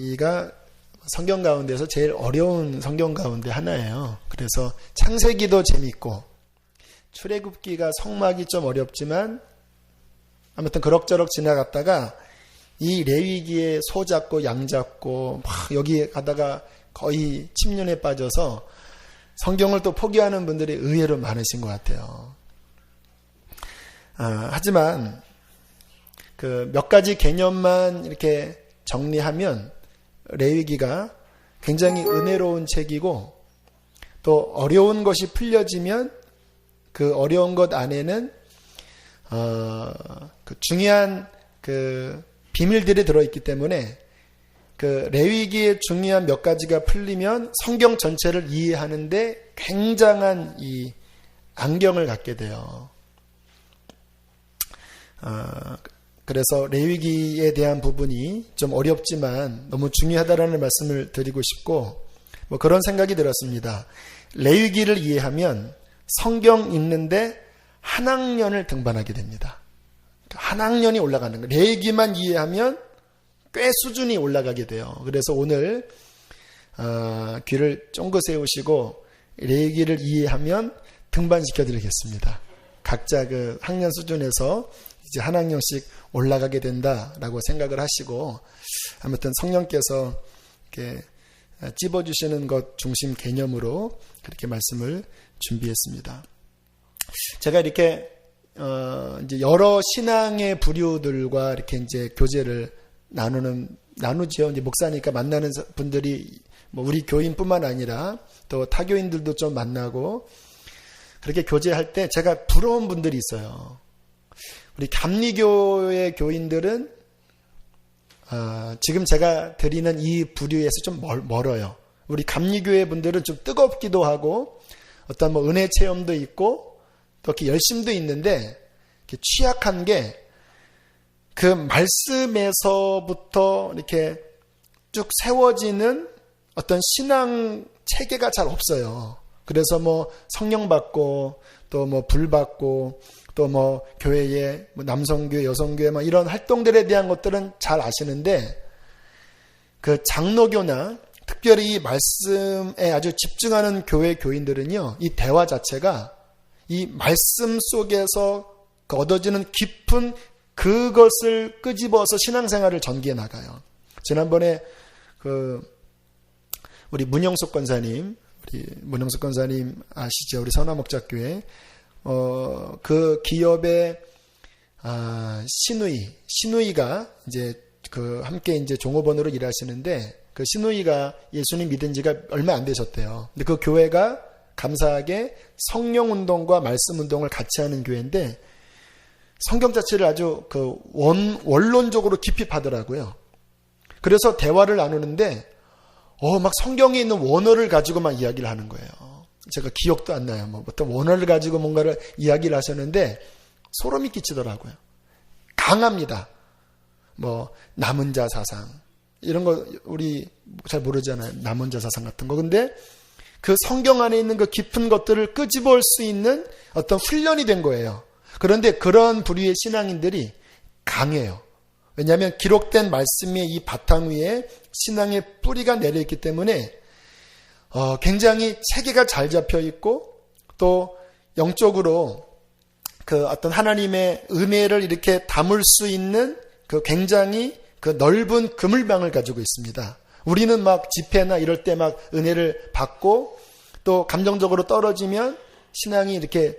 레위기가 성경 가운데서 제일 어려운 성경 가운데 하나예요. 그래서 창세기도 재밌고 출애굽기가 성막이 좀 어렵지만 아무튼 그럭저럭 지나갔다가 이 레위기에 소 잡고 양 잡고 막 여기 가다가 거의 침륜에 빠져서 성경을 또 포기하는 분들이 의외로 많으신 것 같아요. 하지만 그 몇 가지 개념만 이렇게 정리하면 레위기가 굉장히 은혜로운 책이고 또 어려운 것이 풀려지면 그 어려운 것 안에는 그 중요한 그 비밀들이 들어있기 때문에 그 레위기의 중요한 몇 가지가 풀리면 성경 전체를 이해하는데 굉장한 이 안경을 갖게 돼요. 그래서 레위기에 대한 부분이 좀 어렵지만 너무 중요하다라는 말씀을 드리고 싶고 뭐 그런 생각이 들었습니다. 레위기를 이해하면 성경 읽는데 한 학년을 등반하게 됩니다. 한 학년이 올라가는 거예요. 레위기만 이해하면 꽤 수준이 올라가게 돼요. 그래서 오늘 귀를 쫑긋 세우시고 레위기를 이해하면 등반시켜 드리겠습니다. 각자 그 학년 수준에서 이제 한 학년씩 올라가게 된다라고 생각을 하시고 아무튼 성령께서 이렇게 찝어주시는 것 중심 개념으로 그렇게 말씀을 준비했습니다. 제가 이렇게 이제 여러 신앙의 부류들과 이렇게 이제 교제를 나누죠. 이제 목사니까 만나는 분들이 뭐 우리 교인뿐만 아니라 또 타교인들도 좀 만나고 그렇게 교제할 때 제가 부러운 분들이 있어요. 우리 감리교의 교인들은 지금 제가 드리는 이 부류에서 좀 멀어요. 우리 감리교의 분들은 좀 뜨겁기도 하고 어떤 뭐 은혜 체험도 있고 또 이렇게 열심도 있는데 이렇게 취약한 게 그 말씀에서부터 이렇게 쭉 세워지는 어떤 신앙 체계가 잘 없어요. 그래서 뭐 성령 받고 또 뭐 불 받고 또 뭐 교회에 뭐 남성교회, 여성교회 뭐 이런 활동들에 대한 것들은 잘 아시는데 그 장로교나 특별히 이 말씀에 아주 집중하는 교회 교인들은요, 이 대화 자체가 이 말씀 속에서 얻어지는 깊은 그것을 끄집어서 신앙생활을 전개해 나가요. 지난번에 우리 문영숙 권사님 아시죠? 우리 선화목자교회 그 기업의 신우이가 이제 그 함께 이제 종업원으로 일하시는데 그 신우이가 예수님 믿은 지가 얼마 안 되셨대요. 근데 그 교회가 감사하게 성령 운동과 말씀 운동을 같이 하는 교회인데 성경 자체를 아주 그 원론적으로 깊이 파더라고요. 그래서 대화를 나누는데 막 성경에 있는 원어를 가지고만 이야기를 하는 거예요. 제가 기억도 안 나요. 뭐 어떤 원어를 가지고 뭔가를 이야기를 하셨는데 소름이 끼치더라고요. 강합니다. 뭐 남은 자 사상 이런 거 우리 잘 모르잖아요. 남은 자 사상 같은 거. 근데 그 성경 안에 있는 그 깊은 것들을 끄집어올 수 있는 어떤 훈련이 된 거예요. 그런데 그런 부류의 신앙인들이 강해요. 왜냐하면 기록된 말씀의 이 바탕 위에 신앙의 뿌리가 내려있기 때문에 굉장히 체계가 잘 잡혀 있고 또 영적으로 그 어떤 하나님의 은혜를 이렇게 담을 수 있는 그 굉장히 그 넓은 그물망을 가지고 있습니다. 우리는 막 집회나 이럴 때 막 은혜를 받고 또 감정적으로 떨어지면 신앙이 이렇게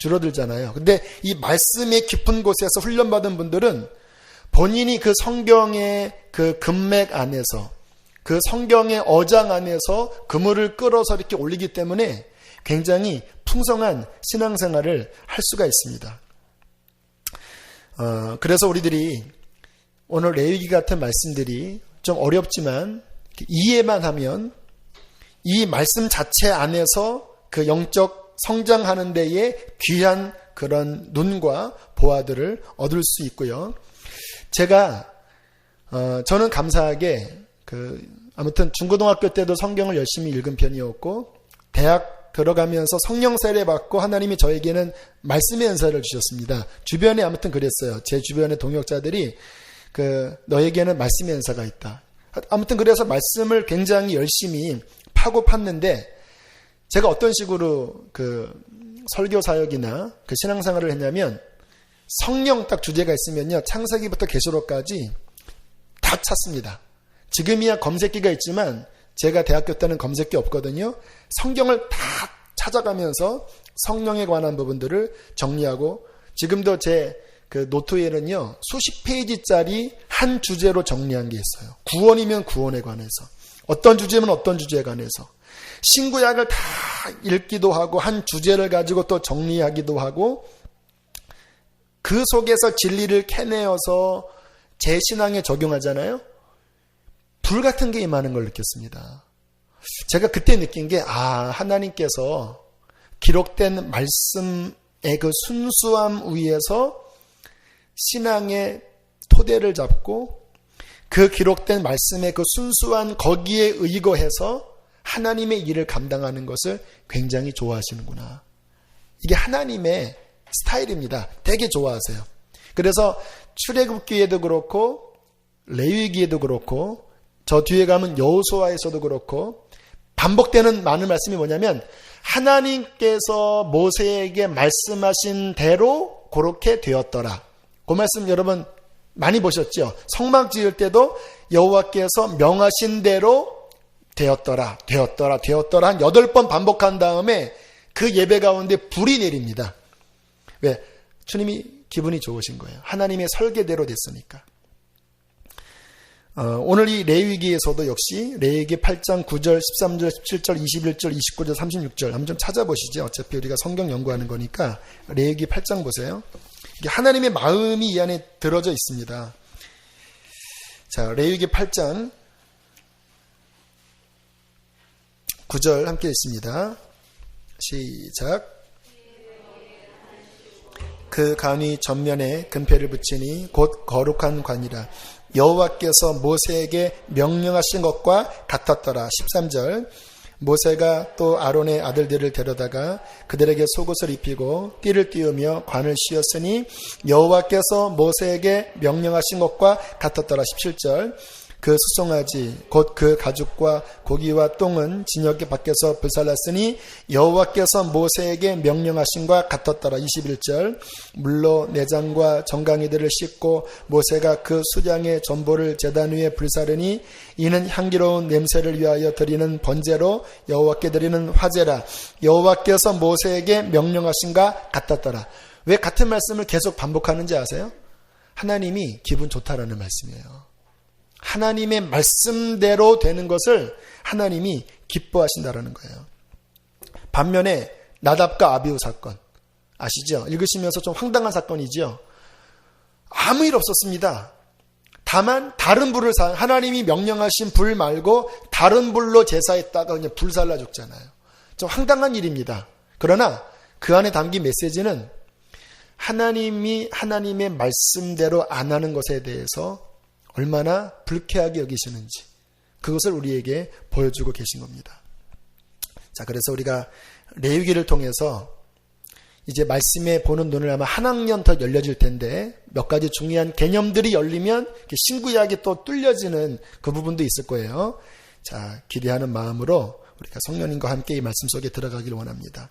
줄어들잖아요. 근데 이 말씀의 깊은 곳에서 훈련받은 분들은 본인이 그 성경의 그 금맥 안에서 그 성경의 어장 안에서 그물을 끌어서 이렇게 올리기 때문에 굉장히 풍성한 신앙생활을 할 수가 있습니다. 그래서 우리들이 오늘 레위기 같은 말씀들이 좀 어렵지만 이해만 하면 이 말씀 자체 안에서 그 영적 성장하는 데에 귀한 그런 눈과 보화들을 얻을 수 있고요. 저는 감사하게 아무튼 중고등학교 때도 성경을 열심히 읽은 편이었고 대학 들어가면서 성령 세례 받고 하나님이 저에게는 말씀의 은사를 주셨습니다. 주변에 아무튼 그랬어요. 제 주변의 동역자들이 너에게는 말씀의 은사가 있다. 아무튼 그래서 말씀을 굉장히 열심히 파고 팠는데 제가 어떤 식으로 그 설교 사역이나 그 신앙생활을 했냐면 성령 딱 주제가 있으면요. 창세기부터 계시록까지 다 찾습니다. 지금이야 검색기가 있지만 제가 대학교 때는 검색기 없거든요. 성경을 다 찾아가면서 성령에 관한 부분들을 정리하고 지금도 제 그 노트에는요. 수십 페이지짜리 한 주제로 정리한 게 있어요. 구원이면 구원에 관해서 어떤 주제면 어떤 주제에 관해서 신구약을 다 읽기도 하고 한 주제를 가지고 또 정리하기도 하고 그 속에서 진리를 캐내어서 제 신앙에 적용하잖아요. 불같은 게 임하는 걸 느꼈습니다. 제가 그때 느낀 게 하나님께서 기록된 말씀의 그 순수함 위에서 신앙의 토대를 잡고 그 기록된 말씀의 그 순수한 거기에 의거해서 하나님의 일을 감당하는 것을 굉장히 좋아하시는구나. 이게 하나님의 스타일입니다. 되게 좋아하세요. 그래서 출애굽기에도 그렇고 레위기에도 그렇고 저 뒤에 가면 여호수아에서도 그렇고 반복되는 많은 말씀이 뭐냐면 하나님께서 모세에게 말씀하신 대로 그렇게 되었더라. 그 말씀 여러분 많이 보셨죠? 성막 지을 때도 여호와께서 명하신 대로 되었더라 한 8번 반복한 다음에 그 예배 가운데 불이 내립니다. 왜? 주님이 기분이 좋으신 거예요. 하나님의 설계대로 됐으니까. 오늘 이 레위기에서도 역시 레위기 8장 9절, 13절, 17절, 21절, 29절, 36절 한번 좀 찾아보시죠. 어차피 우리가 성경 연구하는 거니까 레위기 8장 보세요. 이게 하나님의 마음이 이 안에 들어져 있습니다. 자, 레위기 8장 9절 함께 읽습니다. 시작. 그 관이 전면에 금패를 붙이니 곧 거룩한 관이라. 여호와께서 모세에게 명령하신 것과 같았더라. 13절. 모세가 또 아론의 아들들을 데려다가 그들에게 속옷을 입히고 띠를 띄우며 관을 씌웠으니 여호와께서 모세에게 명령하신 것과 같았더라. 17절. 그 수송아지 곧 그 가죽과 고기와 똥은 진흙 밖에서 불살랐으니 여호와께서 모세에게 명령하신 것 같았더라. 21절. 물로 내장과 정강이들을 씻고 모세가 그 수량의 전보를 제단 위에 불사르니 이는 향기로운 냄새를 위하여 드리는 번제로 여호와께 드리는 화제라. 여호와께서 모세에게 명령하신 것 같았더라. 왜 같은 말씀을 계속 반복하는지 아세요? 하나님이 기분 좋다라는 말씀이에요. 하나님의 말씀대로 되는 것을 하나님이 기뻐하신다라는 거예요. 반면에 나답과 아비후 사건 아시죠? 읽으시면서 좀 황당한 사건이죠. 아무 일 없었습니다. 다만 다른 불을 하나님이 명령하신 불 말고 다른 불로 제사했다가 그냥 불살라 죽잖아요. 좀 황당한 일입니다. 그러나 그 안에 담긴 메시지는 하나님이 하나님의 말씀대로 안 하는 것에 대해서 얼마나 불쾌하게 여기시는지 그것을 우리에게 보여주고 계신 겁니다. 자, 그래서 우리가 레위기를 통해서 이제 말씀에 보는 눈을 아마 한 학년 더 열려질 텐데 몇 가지 중요한 개념들이 열리면 신구약이 또 뚫려지는 그 부분도 있을 거예요. 자, 기대하는 마음으로 우리가 성령님과 함께 이 말씀 속에 들어가기를 원합니다.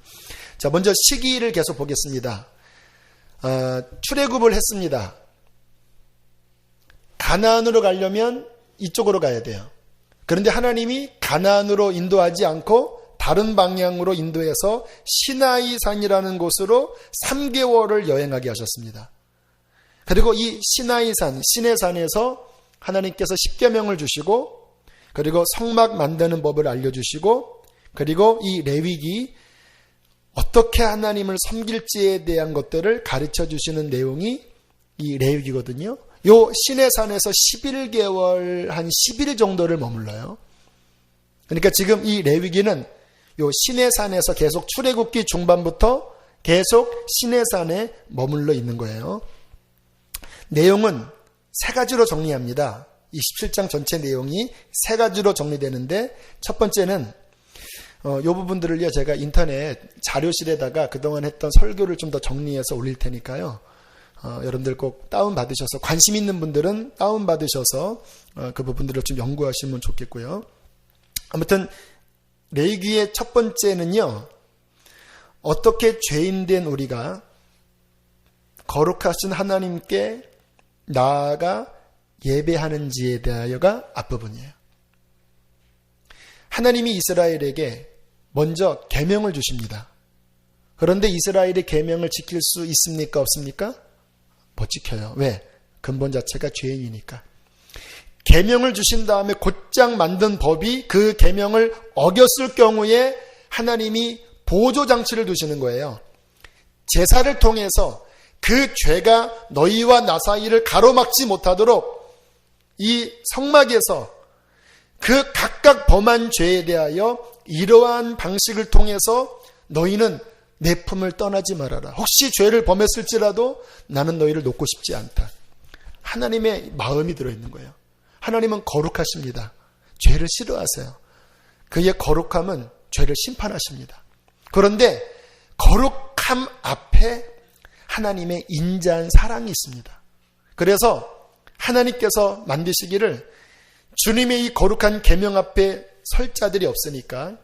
자, 먼저 시기를 계속 보겠습니다. 출애굽을 했습니다. 가나안으로 가려면 이쪽으로 가야 돼요. 그런데 하나님이 가나안으로 인도하지 않고 다른 방향으로 인도해서 시나이산이라는 곳으로 3개월을 여행하게 하셨습니다. 그리고 이 시나이산, 시내산에서 하나님께서 십계명을 주시고 그리고 성막 만드는 법을 알려주시고 그리고 이 레위기 어떻게 하나님을 섬길지에 대한 것들을 가르쳐 주시는 내용이 이 레위기거든요. 요 시내산에서 11개월 한 10일 정도를 머물러요. 그러니까 지금 이 레위기는 요 시내산에서 계속 출애굽기 중반부터 계속 시내산에 머물러 있는 거예요. 내용은 세 가지로 정리합니다. 이 17장 전체 내용이 세 가지로 정리되는데 첫 번째는 요 부분들을요 제가 인터넷 자료실에다가 그동안 했던 설교를 좀 더 정리해서 올릴 테니까요. 여러분들 꼭 다운받으셔서, 관심 있는 분들은 다운받으셔서 그 부분들을 좀 연구하시면 좋겠고요. 아무튼 레위기의 첫 번째는요, 어떻게 죄인된 우리가 거룩하신 하나님께 나아가 예배하는지에 대하여가 앞부분이에요. 하나님이 이스라엘에게 먼저 계명을 주십니다. 그런데 이스라엘의 계명을 지킬 수 있습니까? 없습니까? 못 지켜요. 왜? 근본 자체가 죄인이니까. 계명을 주신 다음에 곧장 만든 법이 그 계명을 어겼을 경우에 하나님이 보조장치를 두시는 거예요. 제사를 통해서 그 죄가 너희와 나 사이를 가로막지 못하도록 이 성막에서 그 각각 범한 죄에 대하여 이러한 방식을 통해서 너희는 내 품을 떠나지 말아라. 혹시 죄를 범했을지라도 나는 너희를 놓고 싶지 않다. 하나님의 마음이 들어있는 거예요. 하나님은 거룩하십니다. 죄를 싫어하세요. 그의 거룩함은 죄를 심판하십니다. 그런데 거룩함 앞에 하나님의 인자한 사랑이 있습니다. 그래서 하나님께서 만드시기를 주님의 이 거룩한 계명 앞에 설 자들이 없으니까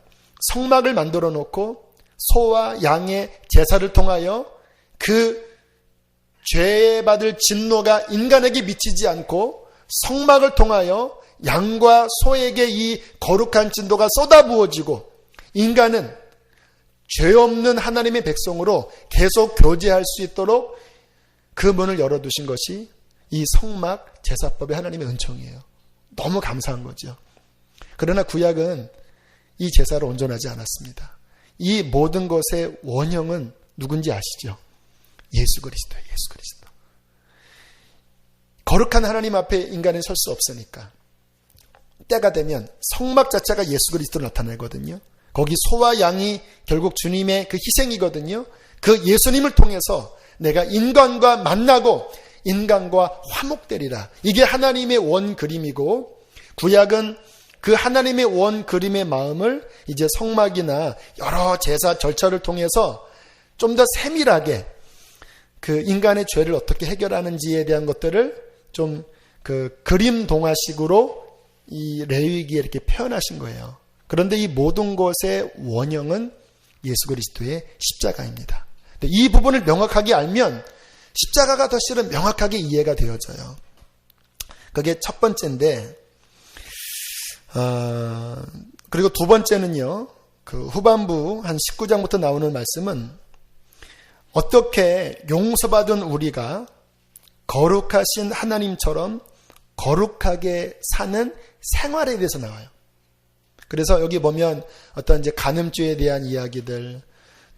성막을 만들어 놓고 소와 양의 제사를 통하여 그 죄에 받을 진노가 인간에게 미치지 않고 성막을 통하여 양과 소에게 이 거룩한 진노가 쏟아부어지고 인간은 죄 없는 하나님의 백성으로 계속 교제할 수 있도록 그 문을 열어두신 것이 이 성막 제사법의 하나님의 은총이에요. 너무 감사한 거죠. 그러나 구약은 이 제사를 온전하지 않았습니다. 이 모든 것의 원형은 누군지 아시죠? 예수 그리스도예요. 예수 그리스도. 거룩한 하나님 앞에 인간이 설 수 없으니까 때가 되면 성막 자체가 예수 그리스도로 나타나거든요. 거기 소와 양이 결국 주님의 그 희생이거든요. 그 예수님을 통해서 내가 인간과 만나고 인간과 화목되리라. 이게 하나님의 원 그림이고 구약은 그 하나님의 원 그림의 마음을 이제 성막이나 여러 제사 절차를 통해서 좀 더 세밀하게 그 인간의 죄를 어떻게 해결하는지에 대한 것들을 좀 그 그림 동화식으로 이 레위기에 이렇게 표현하신 거예요. 그런데 이 모든 것의 원형은 예수 그리스도의 십자가입니다. 이 부분을 명확하게 알면 십자가가 더 실은 명확하게 이해가 되어져요. 그게 첫 번째인데, 그리고 두 번째는요, 그 후반부 한 19장부터 나오는 말씀은 어떻게 용서받은 우리가 거룩하신 하나님처럼 거룩하게 사는 생활에 대해서 나와요. 그래서 여기 보면 어떤 이제 간음죄에 대한 이야기들,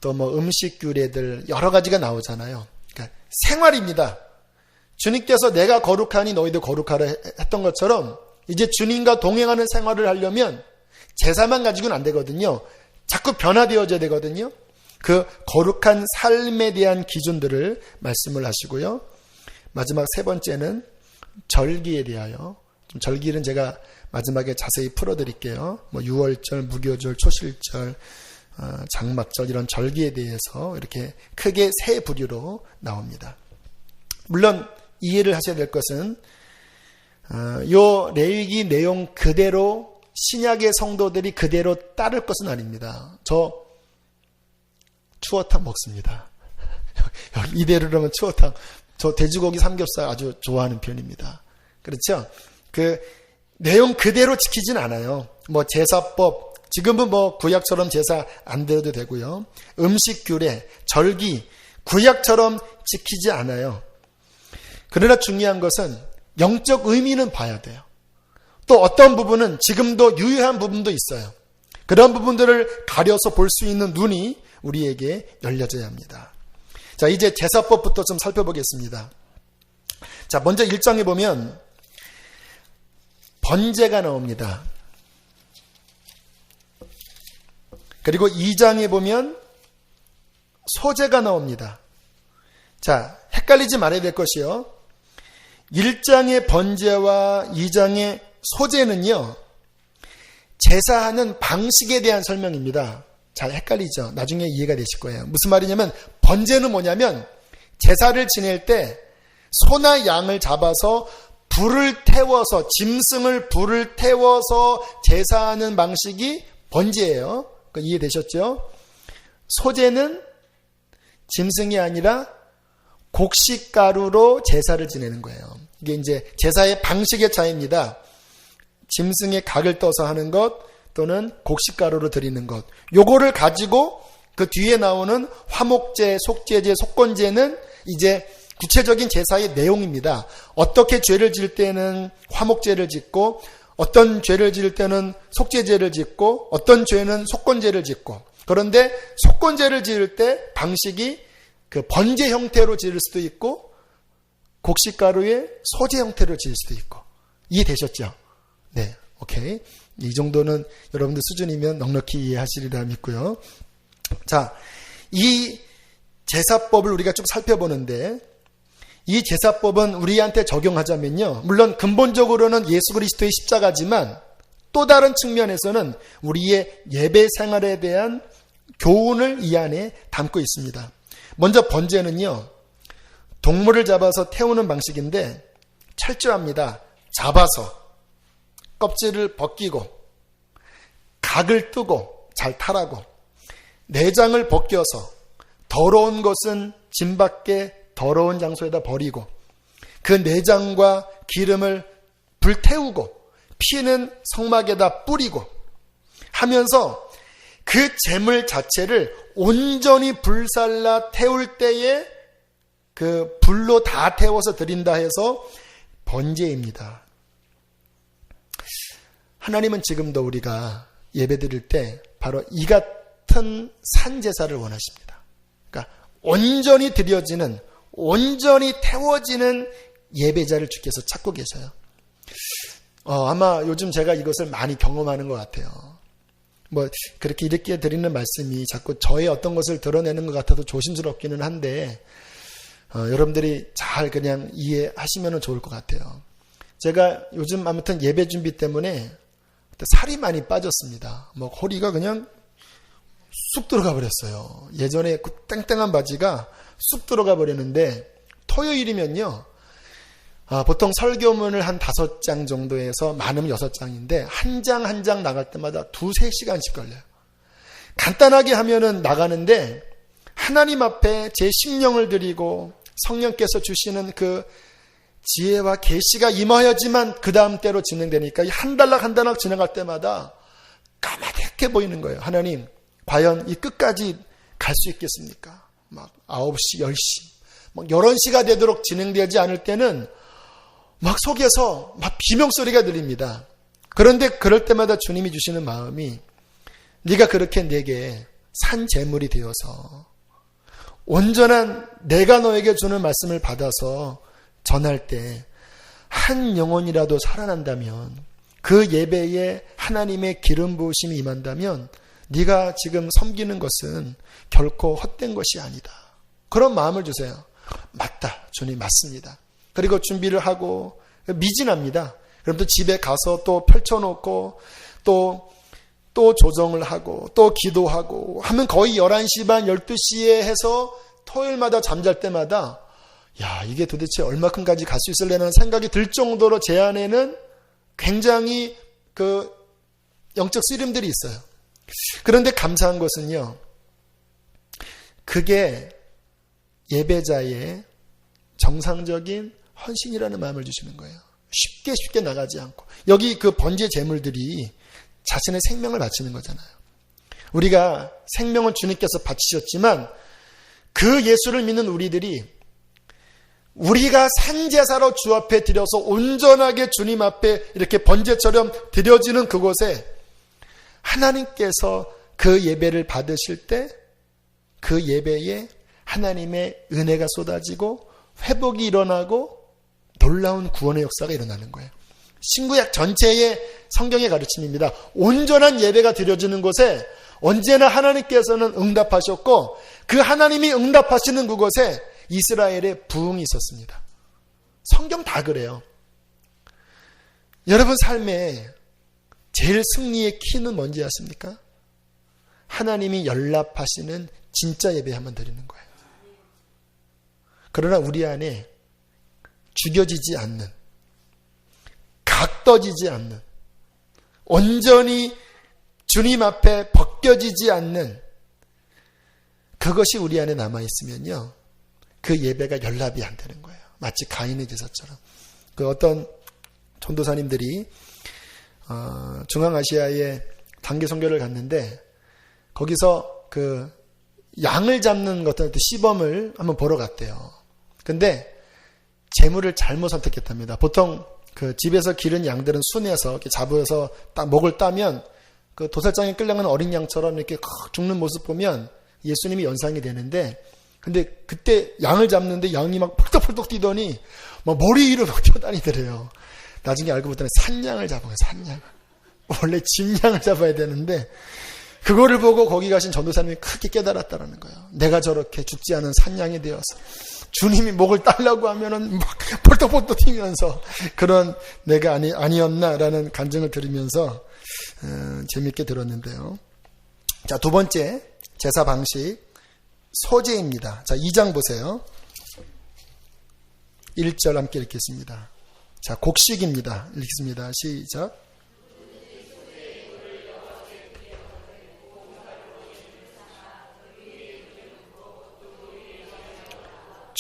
또 뭐 음식 규례들 여러 가지가 나오잖아요. 그러니까 생활입니다. 주님께서 내가 거룩하니 너희도 거룩하라 했던 것처럼 이제 주님과 동행하는 생활을 하려면 제사만 가지고는 안 되거든요. 자꾸 변화되어져야 되거든요. 그 거룩한 삶에 대한 기준들을 말씀을 하시고요. 마지막 세 번째는 절기에 대하여, 좀 절기는 제가 마지막에 자세히 풀어드릴게요. 뭐 6월절, 무교절, 초실절, 장막절 이런 절기에 대해서 이렇게 크게 세 부류로 나옵니다. 물론 이해를 하셔야 될 것은 요 레위기 내용 그대로 신약의 성도들이 그대로 따를 것은 아닙니다. 저 추어탕 먹습니다. 이대로라면 추어탕. 저 돼지고기 삼겹살 아주 좋아하는 편입니다. 그렇죠? 그 내용 그대로 지키진 않아요. 뭐 제사법, 지금은 뭐 구약처럼 제사 안 드려도 되고요. 음식 규례, 절기, 구약처럼 지키지 않아요. 그러나 중요한 것은 영적 의미는 봐야 돼요. 또 어떤 부분은 지금도 유효한 부분도 있어요. 그런 부분들을 가려서 볼 수 있는 눈이 우리에게 열려져야 합니다. 자, 이제 제사법부터 좀 살펴보겠습니다. 자, 먼저 1장에 보면 번제가 나옵니다. 그리고 2장에 보면 소제가 나옵니다. 자, 헷갈리지 말아야 될 것이요. 1장의 번제와 2장의 소제는요, 제사하는 방식에 대한 설명입니다. 잘 헷갈리죠? 나중에 이해가 되실 거예요. 무슨 말이냐면 번제는 뭐냐면 제사를 지낼 때 소나 양을 잡아서 불을 태워서, 짐승을 불을 태워서 제사하는 방식이 번제예요. 이해되셨죠? 소제는 짐승이 아니라 곡식가루로 제사를 지내는 거예요. 이게 이제 제사의 방식의 차이입니다. 짐승의 각을 떠서 하는 것 또는 곡식가루로 드리는 것. 요거를 가지고 그 뒤에 나오는 화목제, 속죄제, 속건제는 이제 구체적인 제사의 내용입니다. 어떻게 죄를 지을 때는 화목제를 짓고, 어떤 죄를 지을 때는 속죄제를 짓고, 어떤 죄는 속건제를 짓고. 그런데 속건제를 지을 때 방식이 그 번제 형태로 지을 수도 있고, 곡식가루의 소제 형태로 지을 수도 있고. 이해되셨죠? 네, 오케이. 이 정도는 여러분들 수준이면 넉넉히 이해하시리라 믿고요. 자, 이 제사법을 우리가 좀 살펴보는데, 이 제사법은 우리한테 적용하자면요, 물론 근본적으로는 예수 그리스도의 십자가지만 또 다른 측면에서는 우리의 예배 생활에 대한 교훈을 이 안에 담고 있습니다. 먼저 번제는요, 동물을 잡아서 태우는 방식인데 철저합니다. 잡아서 껍질을 벗기고 각을 뜨고 잘 타라고, 내장을 벗겨서 더러운 것은 짐 밖에 더러운 장소에다 버리고, 그 내장과 기름을 불태우고 피는 성막에다 뿌리고 하면서 그 제물 자체를 온전히 불살라 태울 때에 그 불로 다 태워서 드린다 해서 번제입니다. 하나님은 지금도 우리가 예배 드릴 때 바로 이 같은 산제사를 원하십니다. 그러니까 온전히 드려지는, 온전히 태워지는 예배자를 주께서 찾고 계셔요. 아마 요즘 제가 이것을 많이 경험하는 것 같아요. 뭐 그렇게 이렇게 드리는 말씀이 자꾸 저의 어떤 것을 드러내는 것 같아도 조심스럽기는 한데, 여러분들이 잘 그냥 이해하시면 좋을 것 같아요. 제가 요즘 아무튼 예배 준비 때문에 살이 많이 빠졌습니다. 뭐 허리가 그냥 쑥 들어가 버렸어요. 예전에 그 땡땡한 바지가 쑥 들어가 버렸는데, 토요일이면요, 보통 설교문을 한 5장 정도에서 많으면 6장인데 한 장 한 장 나갈 때마다 2-3시간씩 걸려요. 간단하게 하면은 나가는데 하나님 앞에 제 심령을 드리고 성령께서 주시는 그 지혜와 계시가 임하여지만 그 다음 때로 진행되니까 한 달락 지나갈 때마다 까마득해 보이는 거예요. 하나님, 과연 이 끝까지 갈 수 있겠습니까? 막 9시, 10시, 막 11시가 되도록 진행되지 않을 때는 막 속에서 막 비명소리가 들립니다. 그런데 그럴 때마다 주님이 주시는 마음이, 네가 그렇게 내게 산 제물이 되어서 온전한 내가 너에게 주는 말씀을 받아서 전할 때 한 영혼이라도 살아난다면, 그 예배에 하나님의 기름 부으심이 임한다면 네가 지금 섬기는 것은 결코 헛된 것이 아니다. 그런 마음을 주세요. 맞다, 주님 맞습니다. 그리고 준비를 하고 미진합니다. 그럼 또 집에 가서 또 펼쳐놓고 또 조정을 하고 또 기도하고 하면 거의 11시 반 12시에 해서 토요일마다 잠잘 때마다 야, 이게 도대체 얼마큼까지 갈 수 있을래라는 생각이 들 정도로 제 안에는 굉장히 그 영적 쓰림들이 있어요. 그런데 감사한 것은요, 그게 예배자의 정상적인 헌신이라는 마음을 주시는 거예요. 쉽게 나가지 않고. 여기 그 번제 제물들이 자신의 생명을 바치는 거잖아요. 우리가 생명을 주님께서 바치셨지만 그 예수를 믿는 우리가 산제사로 주 앞에 드려서 온전하게 주님 앞에 이렇게 번제처럼 드려지는 그곳에 하나님께서 그 예배를 받으실 때 그 예배에 하나님의 은혜가 쏟아지고 회복이 일어나고 놀라운 구원의 역사가 일어나는 거예요. 신구약 전체의 성경의 가르침입니다. 온전한 예배가 드려지는 곳에 언제나 하나님께서는 응답하셨고, 그 하나님이 응답하시는 그곳에 이스라엘의 부흥이 있었습니다. 성경 다 그래요. 여러분 삶에 제일 승리의 키는 뭔지 아십니까? 하나님이 연락하시는 진짜 예배 한번 드리는 거예요. 그러나 우리 안에 죽여지지 않는, 각떠지지 않는, 온전히 주님 앞에 벗겨지지 않는 그것이 우리 안에 남아있으면요, 그 예배가 연락이 안 되는 거예요. 마치 가인의 제사처럼. 그 어떤 전도사님들이 중앙아시아에 단기 선교를 갔는데 거기서 그 양을 잡는 어떤 시범을 한번 보러 갔대요. 근데 재물을 잘못 선택했답니다. 보통 그 집에서 기른 양들은 순에서 이렇게 잡아서 딱 목을 따면 그 도살장에 끌려가는 어린 양처럼 이렇게 죽는 모습 보면 예수님이 연상이 되는데, 근데 그때 양을 잡는데 양이 막 펄떡펄떡 뛰더니 막 머리 위로 막 뛰어다니더래요. 나중에 알고 보더니 산양을 잡은 거예요. 산양. 원래 짐양을 잡아야 되는데 그거를 보고 거기 가신 전도사님이 크게 깨달았다라는 거예요. 내가 저렇게 죽지 않은 산양이 되어서 주님이 목을 따려고 하면은 막 펄떡펄떡 뛰면서 그런 내가 아니었나라는 간증을 들으면서 재밌게 들었는데요. 자, 두 번째 제사 방식, 소제입니다. 자, 2장 보세요. 1절 함께 읽겠습니다. 자, 곡식입니다. 읽습니다. 시작.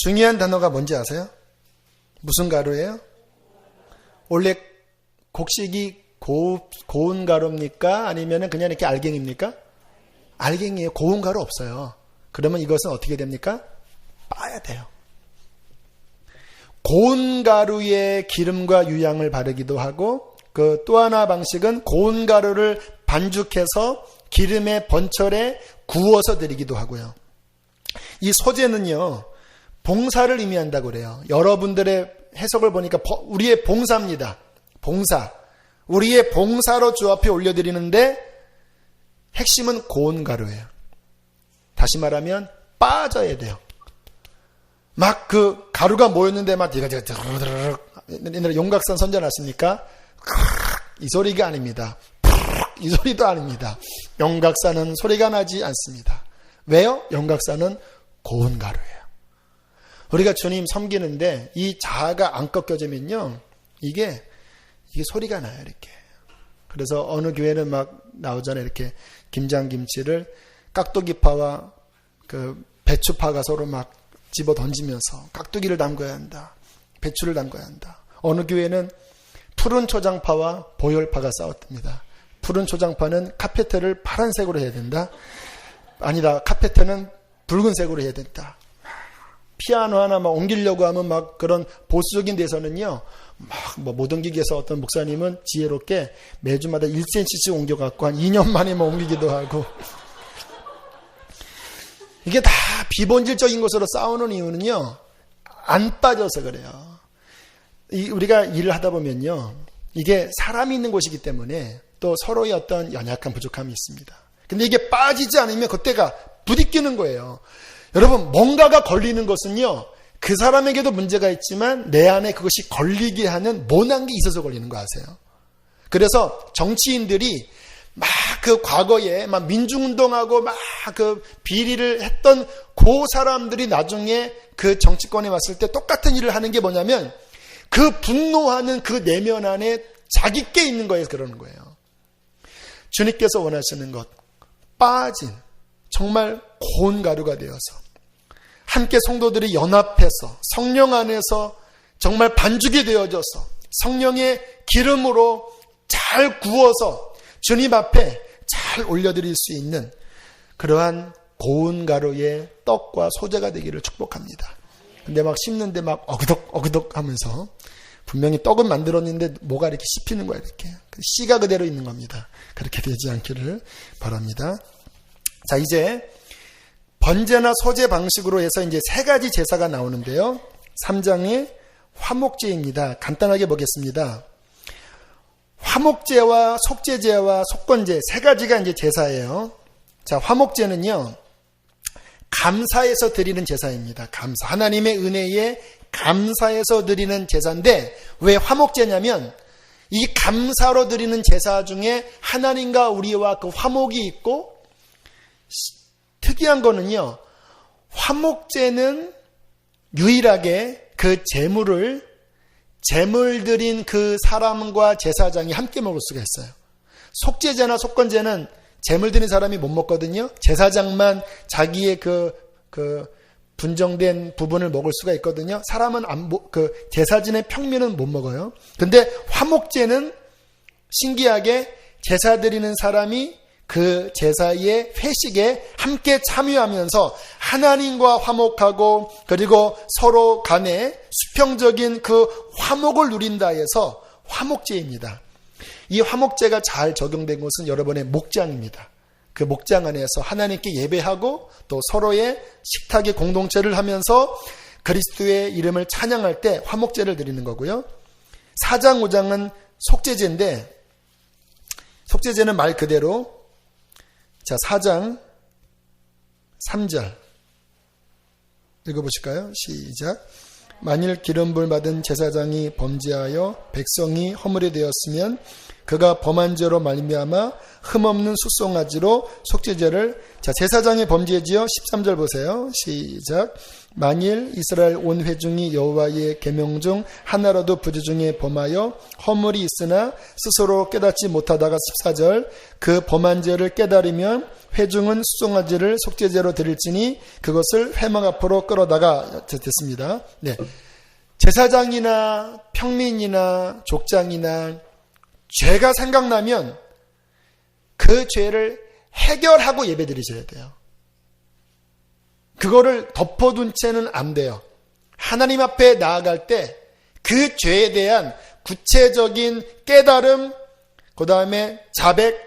중요한 단어가 뭔지 아세요? 무슨 가루예요? 원래 곡식이 고운 가루입니까? 아니면 그냥 이렇게 알갱입니까? 알갱이에요. 고운 가루 없어요. 그러면 이것은 어떻게 됩니까? 빻아야 돼요. 고운 가루에 기름과 유향을 바르기도 하고, 그 또 하나 방식은 고운 가루를 반죽해서 기름에 번철에 구워서 드리기도 하고요. 이 소제는요, 봉사를 의미한다고 그래요. 여러분들의 해석을 보니까 우리의 봉사입니다. 봉사. 우리의 봉사로 주 앞에 올려드리는데 핵심은 고운 가루예요. 다시 말하면 빠져야 돼요. 막 그 가루가 모였는데 막 옛날에 용각산 선전 아십니까? 이 소리가 아닙니다. 이 소리도 아닙니다. 용각산은 소리가 나지 않습니다. 왜요? 용각산은 고운 가루예요. 우리가 주님 섬기는데 이 자아가 안 꺾여지면요, 이게 소리가 나요, 이렇게. 그래서 어느 교회는 막 나오잖아요. 이렇게 김장김치를 깍두기파와 그 배추파가 서로 막 집어 던지면서 깍두기를 담궈야 한다, 배추를 담궈야 한다. 어느 교회는 푸른 초장파와 보혈파가 싸웠답니다. 푸른 초장파는 카페트를 파란색으로 해야 된다. 아니다, 카페트는 붉은색으로 해야 된다. 피아노 하나 막 옮기려고 하면 막 그런 보수적인 데서는요, 막 뭐 못 옮기기 위해서 어떤 목사님은 지혜롭게 매주마다 1cm씩 옮겨갖고 한 2년 만에 뭐 옮기기도 하고. 이게 다 비본질적인 것으로 싸우는 이유는요, 안 빠져서 그래요. 우리가 일을 하다 보면요, 이게 사람이 있는 곳이기 때문에 또 서로의 어떤 연약한 부족함이 있습니다. 근데 이게 빠지지 않으면 그때가 부딪히는 거예요. 여러분, 뭔가가 걸리는 것은요, 그 사람에게도 문제가 있지만 내 안에 그것이 걸리게 하는 모난 게 있어서 걸리는 거 아세요? 그래서 정치인들이 막 그 과거에 막 민중운동하고 막 그 비리를 했던 그 사람들이 나중에 그 정치권에 왔을 때 똑같은 일을 하는 게 뭐냐면 그 분노하는 그 내면 안에 자기 께 있는 거에서 그러는 거예요. 주님께서 원하시는 것, 빠진 정말 고운 가루가 되어서 함께 성도들이 연합해서 성령 안에서 정말 반죽이 되어져서 성령의 기름으로 잘 구워서 주님 앞에 잘 올려드릴 수 있는 그러한 고운 가루의 떡과 소제가 되기를 축복합니다. 근데 막 씹는데 막 어그덕 하면서 분명히 떡은 만들었는데 뭐가 이렇게 씹히는 거야, 이렇게. 씨가 그대로 있는 겁니다. 그렇게 되지 않기를 바랍니다. 자, 이제 번제나 소제 방식으로 해서 이제 세 가지 제사가 나오는데요. 3장의 화목제입니다. 간단하게 보겠습니다. 화목제와 속죄제와 속건제 세 가지가 이제 제사예요. 자, 화목제는요, 감사해서 드리는 제사입니다. 감사. 하나님의 은혜에 감사해서 드리는 제사인데, 왜 화목제냐면 이 감사로 드리는 제사 중에 하나님과 우리와 그 화목이 있고, 특이한 거는요, 화목제는 유일하게 그 제물을 제물 드린 그 사람과 제사장이 함께 먹을 수가 있어요. 속죄제나 속건제는 제물 드린 사람이 못 먹거든요. 제사장만 자기의 그 분정된 부분을 먹을 수가 있거든요. 사람은 제사진의 평민은 못 먹어요. 근데 화목제는 신기하게 제사 드리는 사람이 그 제사의 회식에 함께 참여하면서 하나님과 화목하고 그리고 서로 간에 수평적인 그 화목을 누린다 해서 화목제입니다. 이 화목제가 잘 적용된 곳은 여러분의 목장입니다. 그 목장 안에서 하나님께 예배하고 또 서로의 식탁의 공동체를 하면서 그리스도의 이름을 찬양할 때 화목제를 드리는 거고요. 4장 5장은 속죄제인데 속죄제는 말 그대로 4장 3절 읽어보실까요? 시작. 만일 기름부을 받은 제사장이 범죄하여 백성이 허물이 되었으면 그가 범한 죄로 말미암아 흠없는 숫송아지로 속죄제를 제사장의 범죄지요. 13절 보세요. 시작. 만일 이스라엘 온 회중이 여호와의 계명 중 하나라도 부지 중에 범하여 허물이 있으나 스스로 깨닫지 못하다가 14절 그 범한 죄를 깨달으면 회중은 숫송아지를 속죄제로 드릴지니 그것을 회막 앞으로 끌어다가 됐습니다. 네. 제사장이나 평민이나 족장이나 죄가 생각나면 그 죄를 해결하고 예배드리셔야 돼요. 그거를 덮어둔 채는 안 돼요. 하나님 앞에 나아갈 때 그 죄에 대한 구체적인 깨달음, 그 다음에 자백,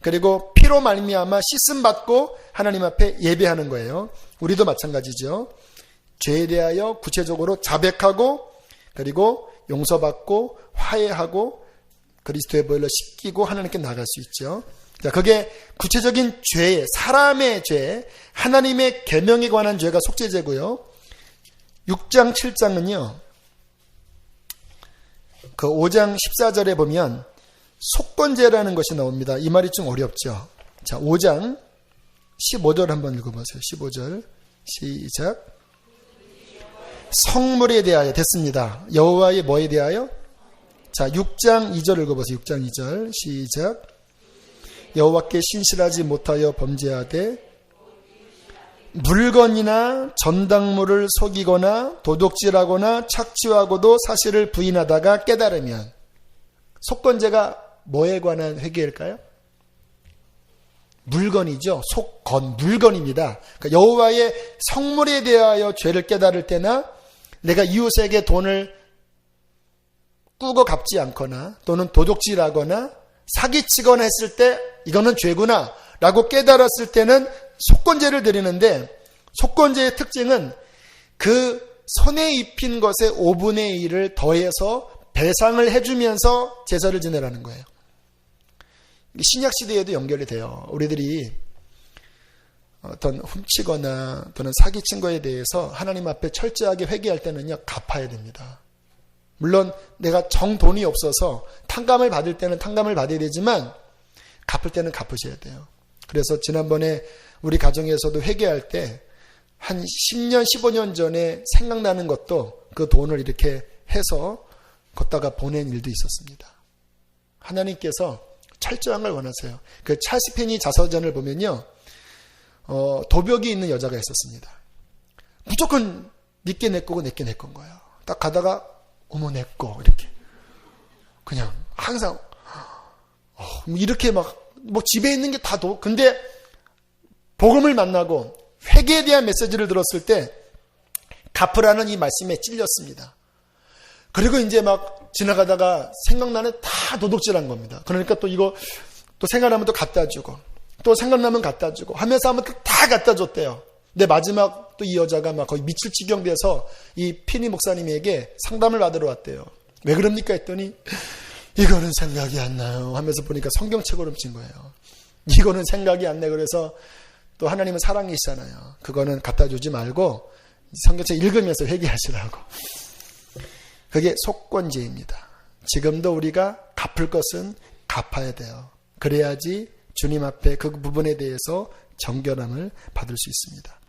그리고 피로 말미암아 씻음 받고 하나님 앞에 예배하는 거예요. 우리도 마찬가지죠. 죄에 대하여 구체적으로 자백하고 그리고 용서받고 화해하고 그리스도의 보혈로 씻기고 하나님께 나갈 수 있죠. 자, 그게 구체적인 죄, 사람의 죄, 하나님의 계명에 관한 죄가 속죄죄고요. 6장 7장은요. 그 5장 14절에 보면 속건제라는 것이 나옵니다. 이 말이 좀 어렵죠. 자, 5장 15절 한번 읽어보세요. 15절 시작. 성물에 대하여 됐습니다. 여호와의 뭐에 대하여? 자, 6장 2절 읽어보세요. 6장 2절 시작. 여호와께 신실하지 못하여 범죄하되 물건이나 전당물을 속이거나 도둑질하거나 착취하고도 사실을 부인하다가 깨달으면 속건제가 뭐에 관한 회개일까요? 물건이죠. 속건, 물건입니다. 그러니까 여호와의 성물에 대하여 죄를 깨달을 때나 내가 이웃에게 돈을 꾸고 갚지 않거나 또는 도둑질하거나 사기치거나 했을 때 이거는 죄구나 라고 깨달았을 때는 속건제를 드리는데 속건제의 특징은 그 손에 입힌 것의 5분의 1을 더해서 배상을 해주면서 제사를 지내라는 거예요. 신약시대에도 연결이 돼요. 우리들이 어떤 훔치거나 또는 사기친 거에 대해서 하나님 앞에 철저하게 회개할 때는요, 갚아야 됩니다. 물론 내가 정돈이 없어서 탕감을 받을 때는 탕감을 받아야 되지만 갚을 때는 갚으셔야 돼요. 그래서 지난번에 우리 가정에서도 회개할 때 한 10년, 15년 전에 생각나는 것도 그 돈을 이렇게 해서 걷다가 보낸 일도 있었습니다. 하나님께서 철저한 걸 원하세요. 그 찰스 페니 자서전을 보면요, 도벽이 있는 여자가 있었습니다. 무조건 니께 내 거고 내께 내 건 거예요. 딱 가다가 어머 내 거 이렇게 그냥 항상 이렇게 막 뭐 집에 있는 게 다 근데 복음을 만나고 회개에 대한 메시지를 들었을 때 갚으라는 이 말씀에 찔렸습니다. 그리고 이제 막 지나가다가 생각나는 다 도둑질한 겁니다. 그러니까 또 이거 또 생각나면 또 갖다 주고 또 생각나면 갖다 주고 하면서 하면 다 갖다 줬대요. 근데 마지막 또 이 여자가 막 거의 미칠 지경 돼서 이 피니 목사님에게 상담을 받으러 왔대요. 왜 그럽니까 했더니 이거는 생각이 안 나요 하면서 보니까 성경책으로 훔친 거예요. 이거는 생각이 안 나. 그래서 또 하나님은 사랑이시잖아요. 그거는 갖다 주지 말고 성경책 읽으면서 회개하시라고. 그게 속건제입니다. 지금도 우리가 갚을 것은 갚아야 돼요. 그래야지 주님 앞에 그 부분에 대해서 정결함을 받을 수 있습니다.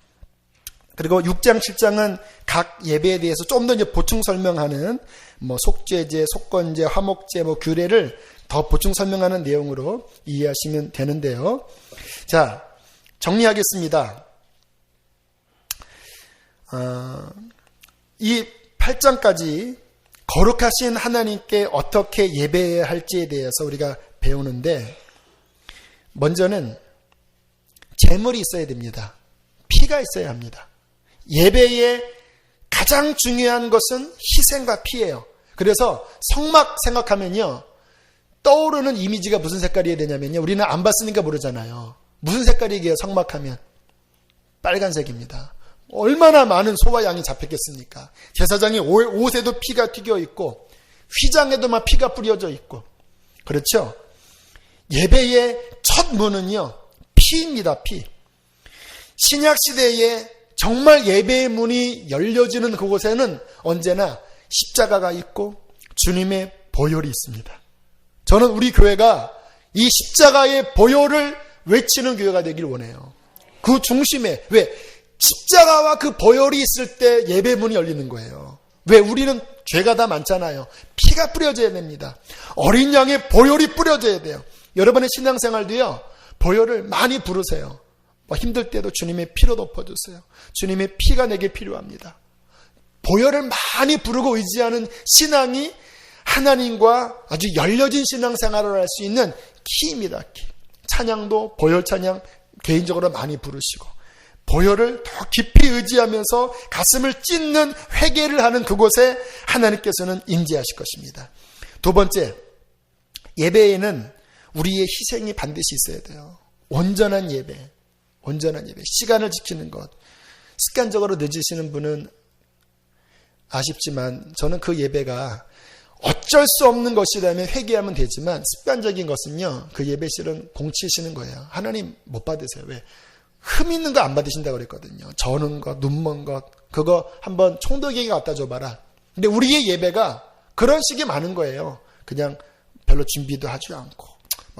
그리고 6장, 7장은 각 예배에 대해서 좀 더 이제 보충 설명하는 속죄제, 속건제, 화목제, 규례를 더 보충 설명하는 내용으로 이해하시면 되는데요. 자, 정리하겠습니다. 이 8장까지 거룩하신 하나님께 어떻게 예배해야 할지에 대해서 우리가 배우는데, 먼저는 제물이 있어야 됩니다. 피가 있어야 합니다. 예배의 가장 중요한 것은 희생과 피예요. 그래서 성막 생각하면요, 떠오르는 이미지가 무슨 색깔이어야 되냐면요, 우리는 안 봤으니까 모르잖아요. 무슨 색깔이게요? 성막하면 빨간색입니다. 얼마나 많은 소와 양이 잡혔겠습니까? 제사장이 옷에도 피가 튀겨 있고 휘장에도 막 피가 뿌려져 있고. 그렇죠? 예배의 첫 문은요, 피입니다. 피. 신약시대에 정말 예배의 문이 열려지는 그곳에는 언제나 십자가가 있고 주님의 보혈이 있습니다. 저는 우리 교회가 이 십자가의 보혈을 외치는 교회가 되길 원해요. 그 중심에, 왜? 십자가와 그 보혈이 있을 때 예배 문이 열리는 거예요. 왜? 우리는 죄가 다 많잖아요. 피가 뿌려져야 됩니다. 어린 양의 보혈이 뿌려져야 돼요. 여러분의 신앙생활도요, 보혈을 많이 부르세요. 힘들 때도 주님의 피로 덮어주세요. 주님의 피가 내게 필요합니다. 보혈을 많이 부르고 의지하는 신앙이 하나님과 아주 열려진 신앙생활을 할 수 있는 키입니다. 키. 찬양도 보혈 찬양 개인적으로 많이 부르시고, 보혈을 더 깊이 의지하면서 가슴을 찢는 회개를 하는 그곳에 하나님께서는 임재하실 것입니다. 두 번째, 예배에는 우리의 희생이 반드시 있어야 돼요. 온전한 예배. 시간을 지키는 것. 습관적으로 늦으시는 분은 아쉽지만 저는 그 예배가 어쩔 수 없는 것이라면 회개하면 되지만, 습관적인 것은요, 그 예배 실은 공치시는 거예요. 하나님 못 받으세요. 왜? 흠 있는 거 안 받으신다고 그랬거든요. 저는 것, 눈먼 것, 그거 한번 총독에게 갖다 줘봐라. 근데 우리의 예배가 그런 식이 많은 거예요. 그냥 별로 준비도 하지 않고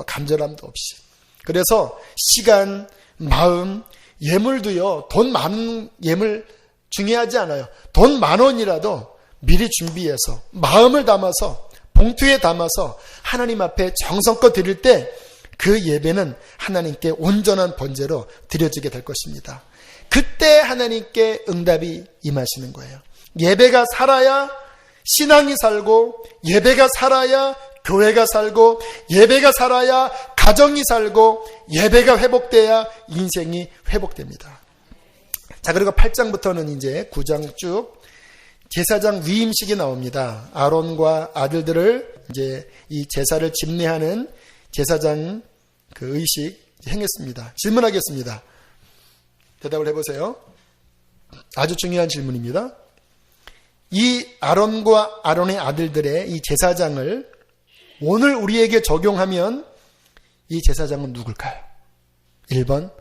간절함도 없이. 그래서 시간, 마음, 예물도요, 돈 많은 예물 중요하지 않아요. 돈 10,000원이라도 미리 준비해서 마음을 담아서 봉투에 담아서 하나님 앞에 정성껏 드릴 때 그 예배는 하나님께 온전한 번제로 드려지게 될 것입니다. 그때 하나님께 응답이 임하시는 거예요. 예배가 살아야 신앙이 살고, 예배가 살아야 교회가 살고, 예배가 살아야 가정이 살고, 예배가 회복돼야 인생이 회복됩니다. 자, 그리고 8장부터는 이제 9장 쭉 제사장 위임식이 나옵니다. 아론과 아들들을 이제 이 제사를 집례하는 제사장 그 의식 행했습니다. 질문하겠습니다. 대답을 해보세요. 아주 중요한 질문입니다. 이 아론과 아론의 아들들의 이 제사장을 오늘 우리에게 적용하면 이 제사장은 누굴까요? 1번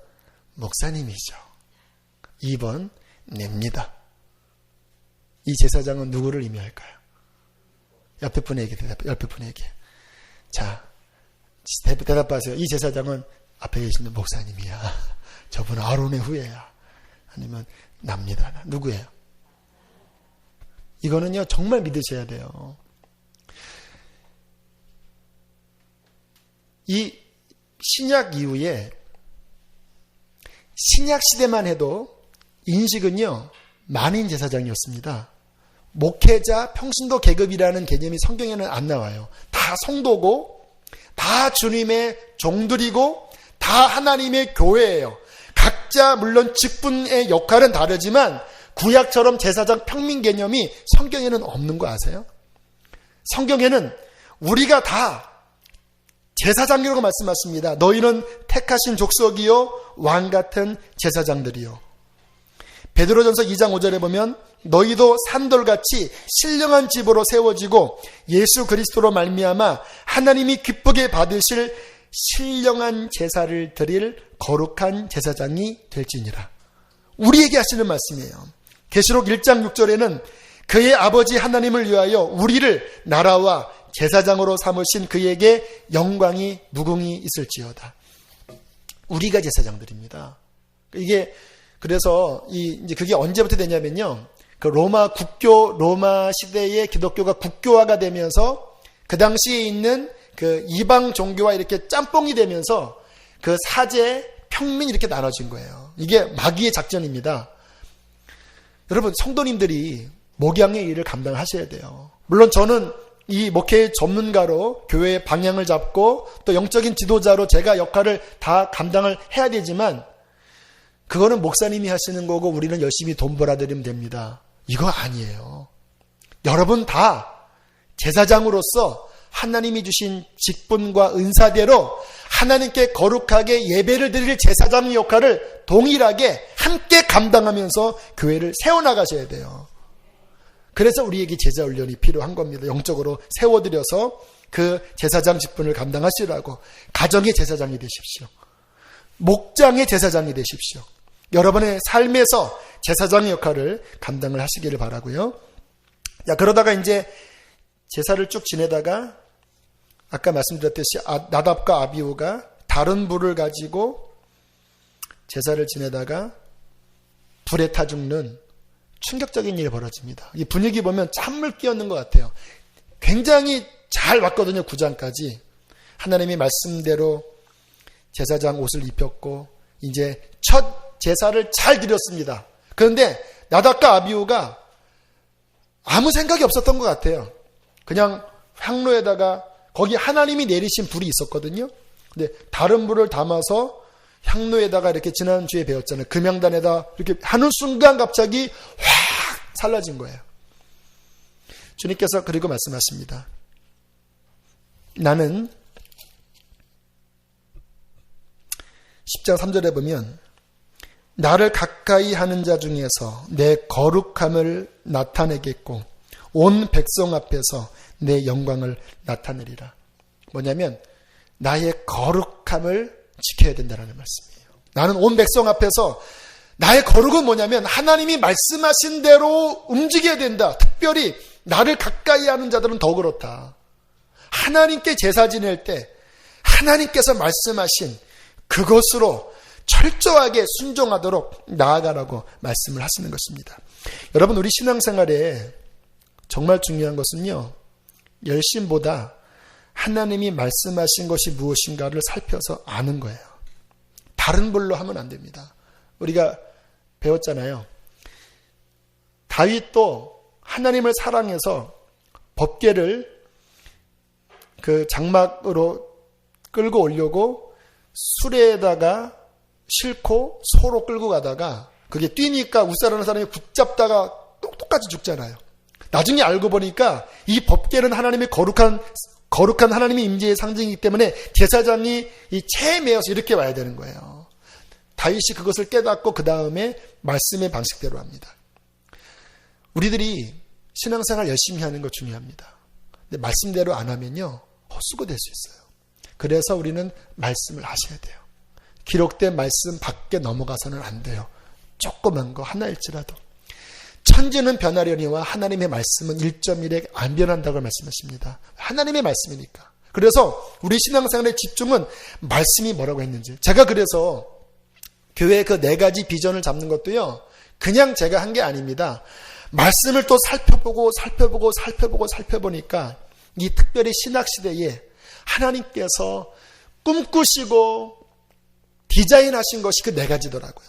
목사님이죠. 2번 냅니다. 이 제사장은 누구를 의미할까요? 옆에 분에게 옆에 분에게. 자, 대답하세요. 이 제사장은 앞에 계시는 목사님이야. 저분은 아론의 후예야. 아니면 납니다. 누구예요? 이거는요, 정말 믿으셔야 돼요. 이 신약 이후에, 신약 시대만 해도 인식은요, 만인 제사장이었습니다. 목회자, 평신도 계급이라는 개념이 성경에는 안 나와요. 다 성도고, 다 주님의 종들이고, 다 하나님의 교회예요. 각자 물론 직분의 역할은 다르지만 구약처럼 제사장 평민 개념이 성경에는 없는 거 아세요? 성경에는 우리가 다 제사장이라고 말씀하십니다. 너희는 택하신 족속이요 왕 같은 제사장들이요. 베드로전서 2장 5절에 보면 너희도 산돌같이 신령한 집으로 세워지고 예수 그리스도로 말미암아 하나님이 기쁘게 받으실 신령한 제사를 드릴 거룩한 제사장이 될지니라. 우리에게 하시는 말씀이에요. 계시록 1장 6절에는 그의 아버지 하나님을 위하여 우리를 나라와 제사장으로 삼으신 그에게 영광이 무궁히 있을지어다. 우리가 제사장들입니다. 이게 그래서 이제 그게 언제부터 되냐면요. 그 로마 시대에 기독교가 국교화가 되면서 그 당시에 있는 그 이방 종교와 이렇게 짬뽕이 되면서 그 사제, 평민 이렇게 나눠진 거예요. 이게 마귀의 작전입니다. 여러분, 성도님들이 목양의 일을 감당하셔야 돼요. 물론 저는 이 목회의 전문가로 교회의 방향을 잡고 또 영적인 지도자로 제가 역할을 다 감당을 해야 되지만 그거는 목사님이 하시는 거고 우리는 열심히 돈 벌어들이면 됩니다. 이거 아니에요. 여러분 다 제사장으로서 하나님이 주신 직분과 은사대로 하나님께 거룩하게 예배를 드릴 제사장 역할을 동일하게 함께 감당하면서 교회를 세워나가셔야 돼요. 그래서 우리에게 제자 훈련이 필요한 겁니다. 영적으로 세워드려서 그 제사장 직분을 감당하시라고. 가정의 제사장이 되십시오. 목장의 제사장이 되십시오. 여러분의 삶에서 제사장의 역할을 감당을 하시기를 바라고요. 그러다가 이제 제사를 쭉 지내다가 아까 말씀드렸듯이 나답과 아비후가 다른 불을 가지고 제사를 지내다가 불에 타 죽는 충격적인 일이 벌어집니다. 이 분위기 보면 찬물 끼얹는 것 같아요. 굉장히 잘 왔거든요. 9장까지. 하나님이 말씀대로 제사장 옷을 입혔고 이제 첫 제사를 잘 드렸습니다. 그런데 나답과 아비후가 아무 생각이 없었던 것 같아요. 그냥 향로에다가 거기 하나님이 내리신 불이 있었거든요. 근데 다른 불을 담아서 향로에다가 이렇게 지난주에 배웠잖아요. 금양단에다 이렇게 하는 순간 갑자기 확 살라진 거예요. 주님께서 그리고 말씀하십니다. 나는 10장 3절에 보면 나를 가까이 하는 자 중에서 내 거룩함을 나타내겠고 온 백성 앞에서 내 영광을 나타내리라. 뭐냐면 나의 거룩함을 지켜야 된다는 말씀이에요. 나는 온 백성 앞에서 나의 거룩은 뭐냐면 하나님이 말씀하신 대로 움직여야 된다. 특별히 나를 가까이 하는 자들은 더 그렇다. 하나님께 제사 지낼 때 하나님께서 말씀하신 그것으로 철저하게 순종하도록 나아가라고 말씀을 하시는 것입니다. 여러분, 우리 신앙생활에 정말 중요한 것은요, 열심보다 하나님이 말씀하신 것이 무엇인가를 살펴서 아는 거예요. 다른 불로 하면 안 됩니다. 우리가 배웠잖아요. 다윗도 하나님을 사랑해서 법궤를 그 장막으로 끌고 오려고 수레에다가 싣고 소로 끌고 가다가 그게 뛰니까 웃사라는 사람이 붙잡다가 똑같이 죽잖아요. 나중에 알고 보니까 이 법궤는 하나님의 거룩한 하나님의 임재의 상징이기 때문에 제사장이 이 채에 매어서 이렇게 와야 되는 거예요. 다윗이 그것을 깨닫고 그 다음에 말씀의 방식대로 합니다. 우리들이 신앙생활 열심히 하는 거 중요합니다. 근데 말씀대로 안 하면요, 헛수고 될 수 있어요. 그래서 우리는 말씀을 하셔야 돼요. 기록된 말씀 밖에 넘어가서는 안 돼요. 조그만 거 하나일지라도. 천지는 변하려니와 하나님의 말씀은 1.1에 안 변한다고 말씀하십니다. 하나님의 말씀이니까. 그래서 우리 신앙생활의 집중은 말씀이 뭐라고 했는지. 제가 그래서 교회의 그 4가지 비전을 잡는 것도요, 그냥 제가 한 게 아닙니다. 말씀을 또 살펴보니까 이 특별히 신학시대에 하나님께서 꿈꾸시고 디자인하신 것이 그 4가지더라고요.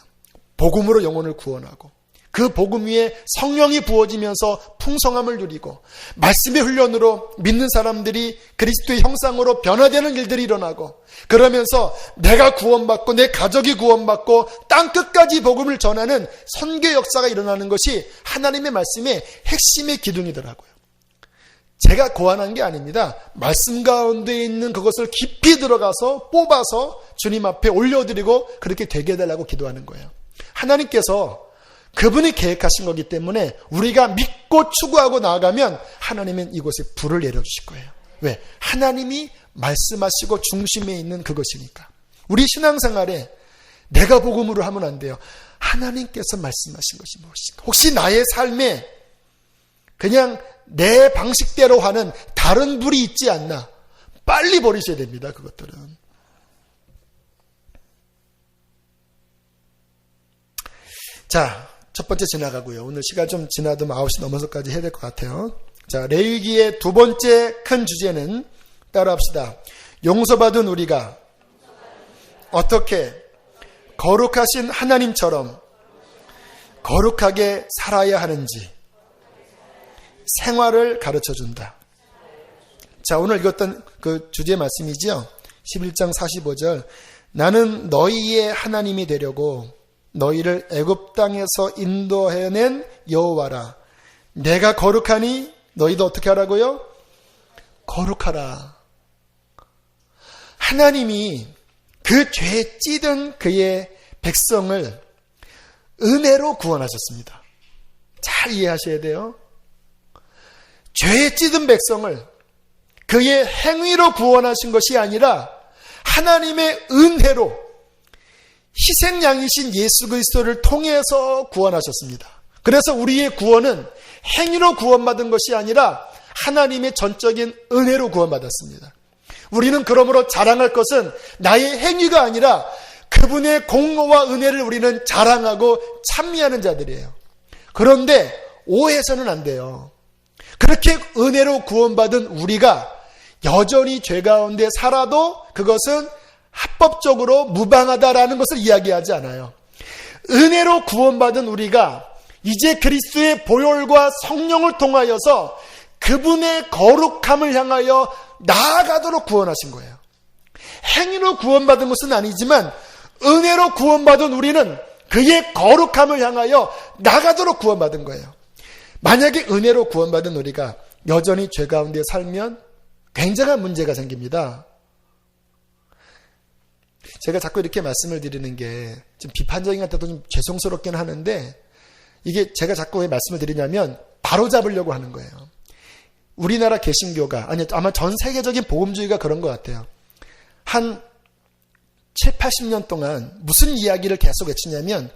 복음으로 영혼을 구원하고, 그 복음 위에 성령이 부어지면서 풍성함을 누리고, 말씀의 훈련으로 믿는 사람들이 그리스도의 형상으로 변화되는 일들이 일어나고, 그러면서 내가 구원받고 내 가족이 구원받고 땅 끝까지 복음을 전하는 선교 역사가 일어나는 것이 하나님의 말씀의 핵심의 기둥이더라고요. 제가 고안한 게 아닙니다. 말씀 가운데 있는 그것을 깊이 들어가서 뽑아서 주님 앞에 올려드리고 그렇게 되게 해달라고 기도하는 거예요. 하나님께서 그분이 계획하신 거기 때문에 우리가 믿고 추구하고 나아가면 하나님은 이곳에 불을 내려주실 거예요. 왜? 하나님이 말씀하시고 중심에 있는 그것이니까. 우리 신앙생활에 내가 복음으로 하면 안 돼요. 하나님께서 말씀하신 것이 무엇인가. 혹시 나의 삶에 그냥 내 방식대로 하는 다른 불이 있지 않나. 빨리 버리셔야 됩니다. 그것들은. 자, 첫 번째 지나가고요. 오늘 시간 좀 지나도 9시 넘어서까지 해야 될 것 같아요. 자, 레위기의 두 번째 큰 주제는 따라합시다. 용서받은 우리가 어떻게 거룩하신 하나님처럼 거룩하게 살아야 하는지 생활을 가르쳐준다. 자, 오늘 읽었던 그 주제 말씀이죠. 11장 45절. 나는 너희의 하나님이 되려고 너희를 애굽 땅에서 인도해낸 여호와라. 내가 거룩하니 너희도 어떻게 하라고요? 거룩하라. 하나님이 그 죄에 찌든 그의 백성을 은혜로 구원하셨습니다. 잘 이해하셔야 돼요. 죄에 찌든 백성을 그의 행위로 구원하신 것이 아니라 하나님의 은혜로 희생양이신 예수 그리스도를 통해서 구원하셨습니다. 그래서 우리의 구원은 행위로 구원받은 것이 아니라 하나님의 전적인 은혜로 구원받았습니다. 우리는 그러므로 자랑할 것은 나의 행위가 아니라 그분의 공로와 은혜를 우리는 자랑하고 찬미하는 자들이에요. 그런데 오해해서는 안 돼요. 그렇게 은혜로 구원받은 우리가 여전히 죄 가운데 살아도 그것은 합법적으로 무방하다라는 것을 이야기하지 않아요. 은혜로 구원받은 우리가 이제 그리스도의 보혈과 성령을 통하여서 그분의 거룩함을 향하여 나아가도록 구원하신 거예요. 행위로 구원받은 것은 아니지만 은혜로 구원받은 우리는 그의 거룩함을 향하여 나가도록 구원받은 거예요. 만약에 은혜로 구원받은 우리가 여전히 죄 가운데 살면 굉장한 문제가 생깁니다. 제가 자꾸 이렇게 말씀을 드리는 게 좀 비판적인 것 같아도 좀 죄송스럽긴 하는데 이게 제가 자꾸 왜 말씀을 드리냐면 바로 잡으려고 하는 거예요. 우리나라 개신교가 아마 전 세계적인 복음주의가 그런 것 같아요. 한 7, 80년 동안 무슨 이야기를 계속 외치냐면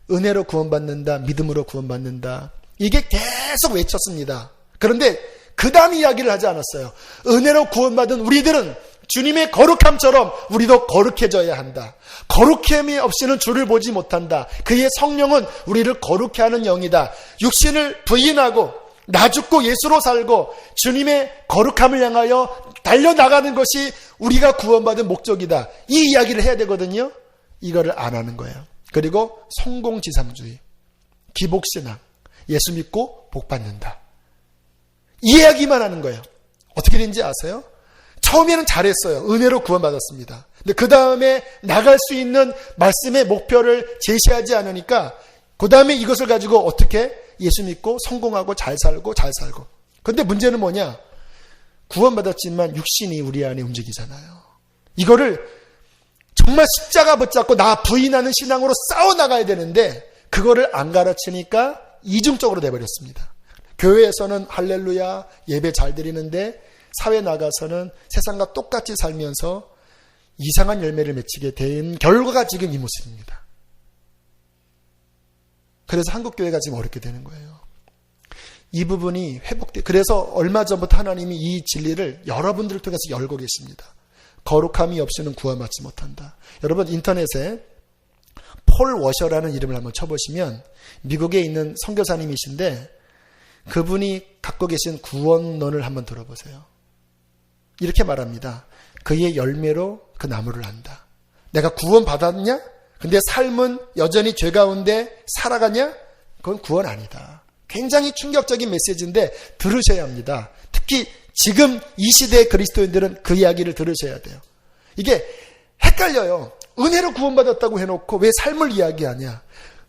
은혜로 구원받는다, 믿음으로 구원받는다. 이게 계속 외쳤습니다. 그런데 그 다음 이야기를 하지 않았어요. 은혜로 구원받은 우리들은 주님의 거룩함처럼 우리도 거룩해져야 한다. 거룩함이 없이는 주를 보지 못한다. 그의 성령은 우리를 거룩해 하는 영이다. 육신을 부인하고 나 죽고 예수로 살고 주님의 거룩함을 향하여 달려나가는 것이 우리가 구원받은 목적이다. 이 이야기를 해야 되거든요. 이거를 안 하는 거예요. 그리고 성공지상주의, 기복신앙, 예수 믿고 복받는다. 이 이야기만 하는 거예요. 어떻게 된지 아세요? 처음에는 잘했어요. 은혜로 구원받았습니다. 근데 그 다음에 나갈 수 있는 말씀의 목표를 제시하지 않으니까 그 다음에 이것을 가지고 어떻게 예수 믿고 성공하고 잘 살고. 근데 문제는 뭐냐? 구원받았지만 육신이 우리 안에 움직이잖아요. 이거를 정말 십자가 붙잡고 나 부인하는 신앙으로 싸워나가야 되는데 그거를 안 가르치니까 이중적으로 돼버렸습니다. 교회에서는 할렐루야 예배 잘 드리는데 사회 나가서는 세상과 똑같이 살면서 이상한 열매를 맺히게 된 결과가 지금 이 모습입니다. 그래서 한국교회가 지금 어렵게 되는 거예요. 이 부분이 그래서 얼마 전부터 하나님이 이 진리를 여러분들을 통해서 열고 계십니다. 거룩함이 없이는 구원받지 못한다. 여러분 인터넷에 폴 워셔라는 이름을 한번 쳐보시면 미국에 있는 선교사님이신데 그분이 갖고 계신 구원론을 한번 들어보세요. 이렇게 말합니다. 그의 열매로 그 나무를 안다. 내가 구원받았냐? 근데 삶은 여전히 죄 가운데 살아가냐? 그건 구원 아니다. 굉장히 충격적인 메시지인데 들으셔야 합니다. 특히 지금 이 시대의 그리스도인들은 그 이야기를 들으셔야 돼요. 이게 헷갈려요. 은혜로 구원받았다고 해놓고 왜 삶을 이야기하냐?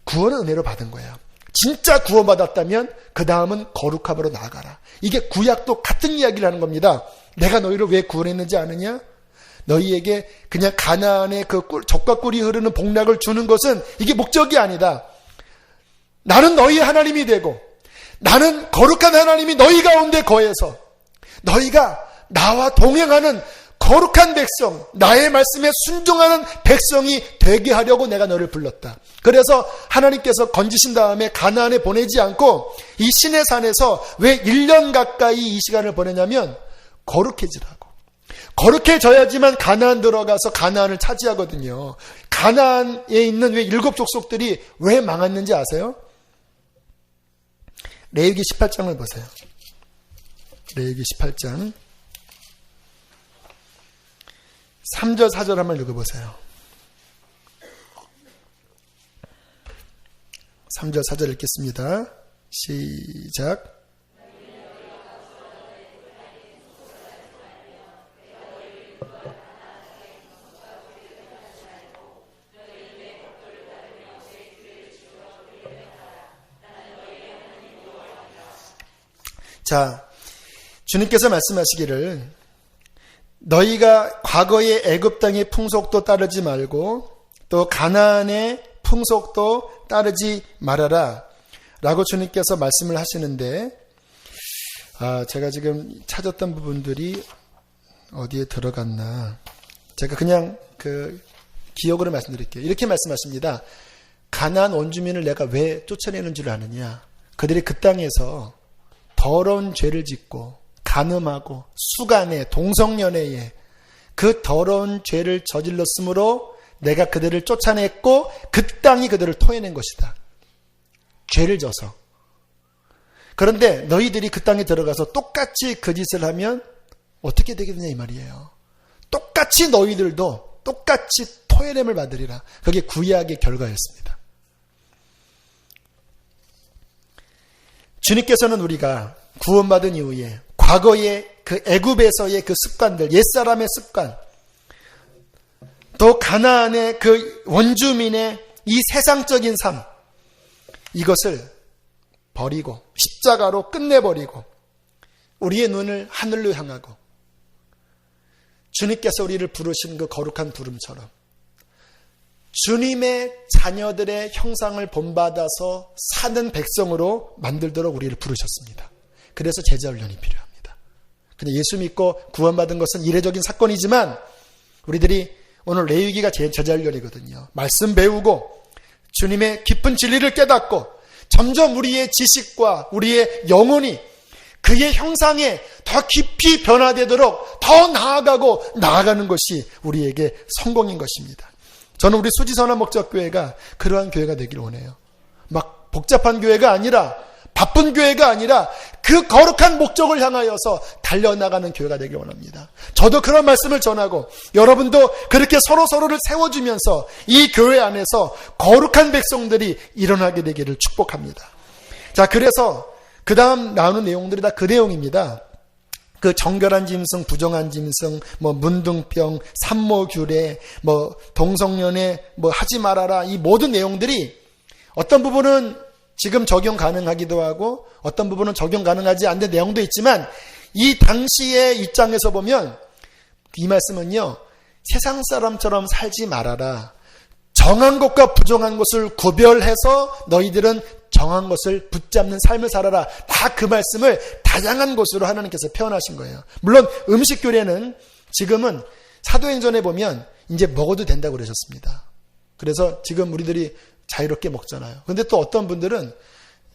구원은 은혜로 받은 거야. 진짜 구원받았다면 그 다음은 거룩함으로 나아가라. 이게 구약도 같은 이야기를 하는 겁니다. 내가 너희를 왜 구원했는지 아느냐? 너희에게 그냥 가나안의 그 젖과 꿀이 흐르는 복락을 주는 것은 이게 목적이 아니다. 나는 너희 하나님이 되고 나는 거룩한 하나님이 너희 가운데 거해서 너희가 나와 동행하는 거룩한 백성, 나의 말씀에 순종하는 백성이 되게 하려고 내가 너를 불렀다. 그래서 하나님께서 건지신 다음에 가나안에 보내지 않고 이 시내산에서 왜 1년 가까이 이 시간을 보내냐면 거룩해지라고. 거룩해져야지만 가나안 들어가서 가나안을 차지하거든요. 가나안에 있는 왜 7 족속들이 왜 망했는지 아세요? 레위기 18장을 보세요. 레위기 18장 3절 4절 한번 읽어보세요. 3절 4절 읽겠습니다. 시작. 자, 주님께서 말씀하시기를 너희가 과거의 애굽 땅의 풍속도 따르지 말고 또 가나안의 풍속도 따르지 말아라 라고 주님께서 말씀을 하시는데, 제가 지금 찾았던 부분들이 어디에 들어갔나. 제가 그냥 기억으로 말씀드릴게요. 이렇게 말씀하십니다. 가나안 원주민을 내가 왜 쫓아내는 줄 아느냐. 그들이 그 땅에서 더러운 죄를 짓고 간음하고 수간에 동성연애에 그 더러운 죄를 저질렀으므로 내가 그들을 쫓아냈고 그 땅이 그들을 토해낸 것이다. 죄를 져서. 그런데 너희들이 그 땅에 들어가서 똑같이 그 짓을 하면 어떻게 되겠느냐 이 말이에요. 똑같이 너희들도 똑같이 토해냄을 받으리라. 그게 구약의 결과였습니다. 주님께서는 우리가 구원받은 이후에 과거의 그 애굽에서의 그 습관들, 옛사람의 습관, 또 가나안의 그 원주민의 이 세상적인 삶, 이것을 버리고 십자가로 끝내버리고 우리의 눈을 하늘로 향하고 주님께서 우리를 부르신 그 거룩한 부름처럼 주님의 자녀들의 형상을 본받아서 사는 백성으로 만들도록 우리를 부르셨습니다. 그래서 제자훈련이 필요합니다. 근데 예수 믿고 구원받은 것은 이례적인 사건이지만 우리들이 오늘 레위기가 제자훈련이거든요. 말씀 배우고 주님의 깊은 진리를 깨닫고 점점 우리의 지식과 우리의 영혼이 그의 형상에 더 깊이 변화되도록 더 나아가는 것이 우리에게 성공인 것입니다. 저는 우리 수지선한 목적교회가 그러한 교회가 되기를 원해요. 막 복잡한 교회가 아니라, 바쁜 교회가 아니라 그 거룩한 목적을 향하여서 달려나가는 교회가 되길 원합니다. 저도 그런 말씀을 전하고 여러분도 그렇게 서로를 세워주면서 이 교회 안에서 거룩한 백성들이 일어나게 되기를 축복합니다. 자, 그래서 그 다음 나오는 내용들이 다 그 내용입니다. 그 정결한 짐승, 부정한 짐승, 문둥병, 산모규례, 동성연애, 하지 말아라, 이 모든 내용들이 어떤 부분은 지금 적용 가능하기도 하고 어떤 부분은 적용 가능하지 않는 내용도 있지만 이 당시의 입장에서 보면 이 말씀은요, 세상 사람처럼 살지 말아라. 정한 것과 부정한 것을 구별해서 너희들은 정한 것을 붙잡는 삶을 살아라. 다 그 말씀을 다양한 것으로 하나님께서 표현하신 거예요. 물론 음식 교례는 지금은 사도행전에 보면 이제 먹어도 된다고 그러셨습니다. 그래서 지금 우리들이 자유롭게 먹잖아요. 근데 또 어떤 분들은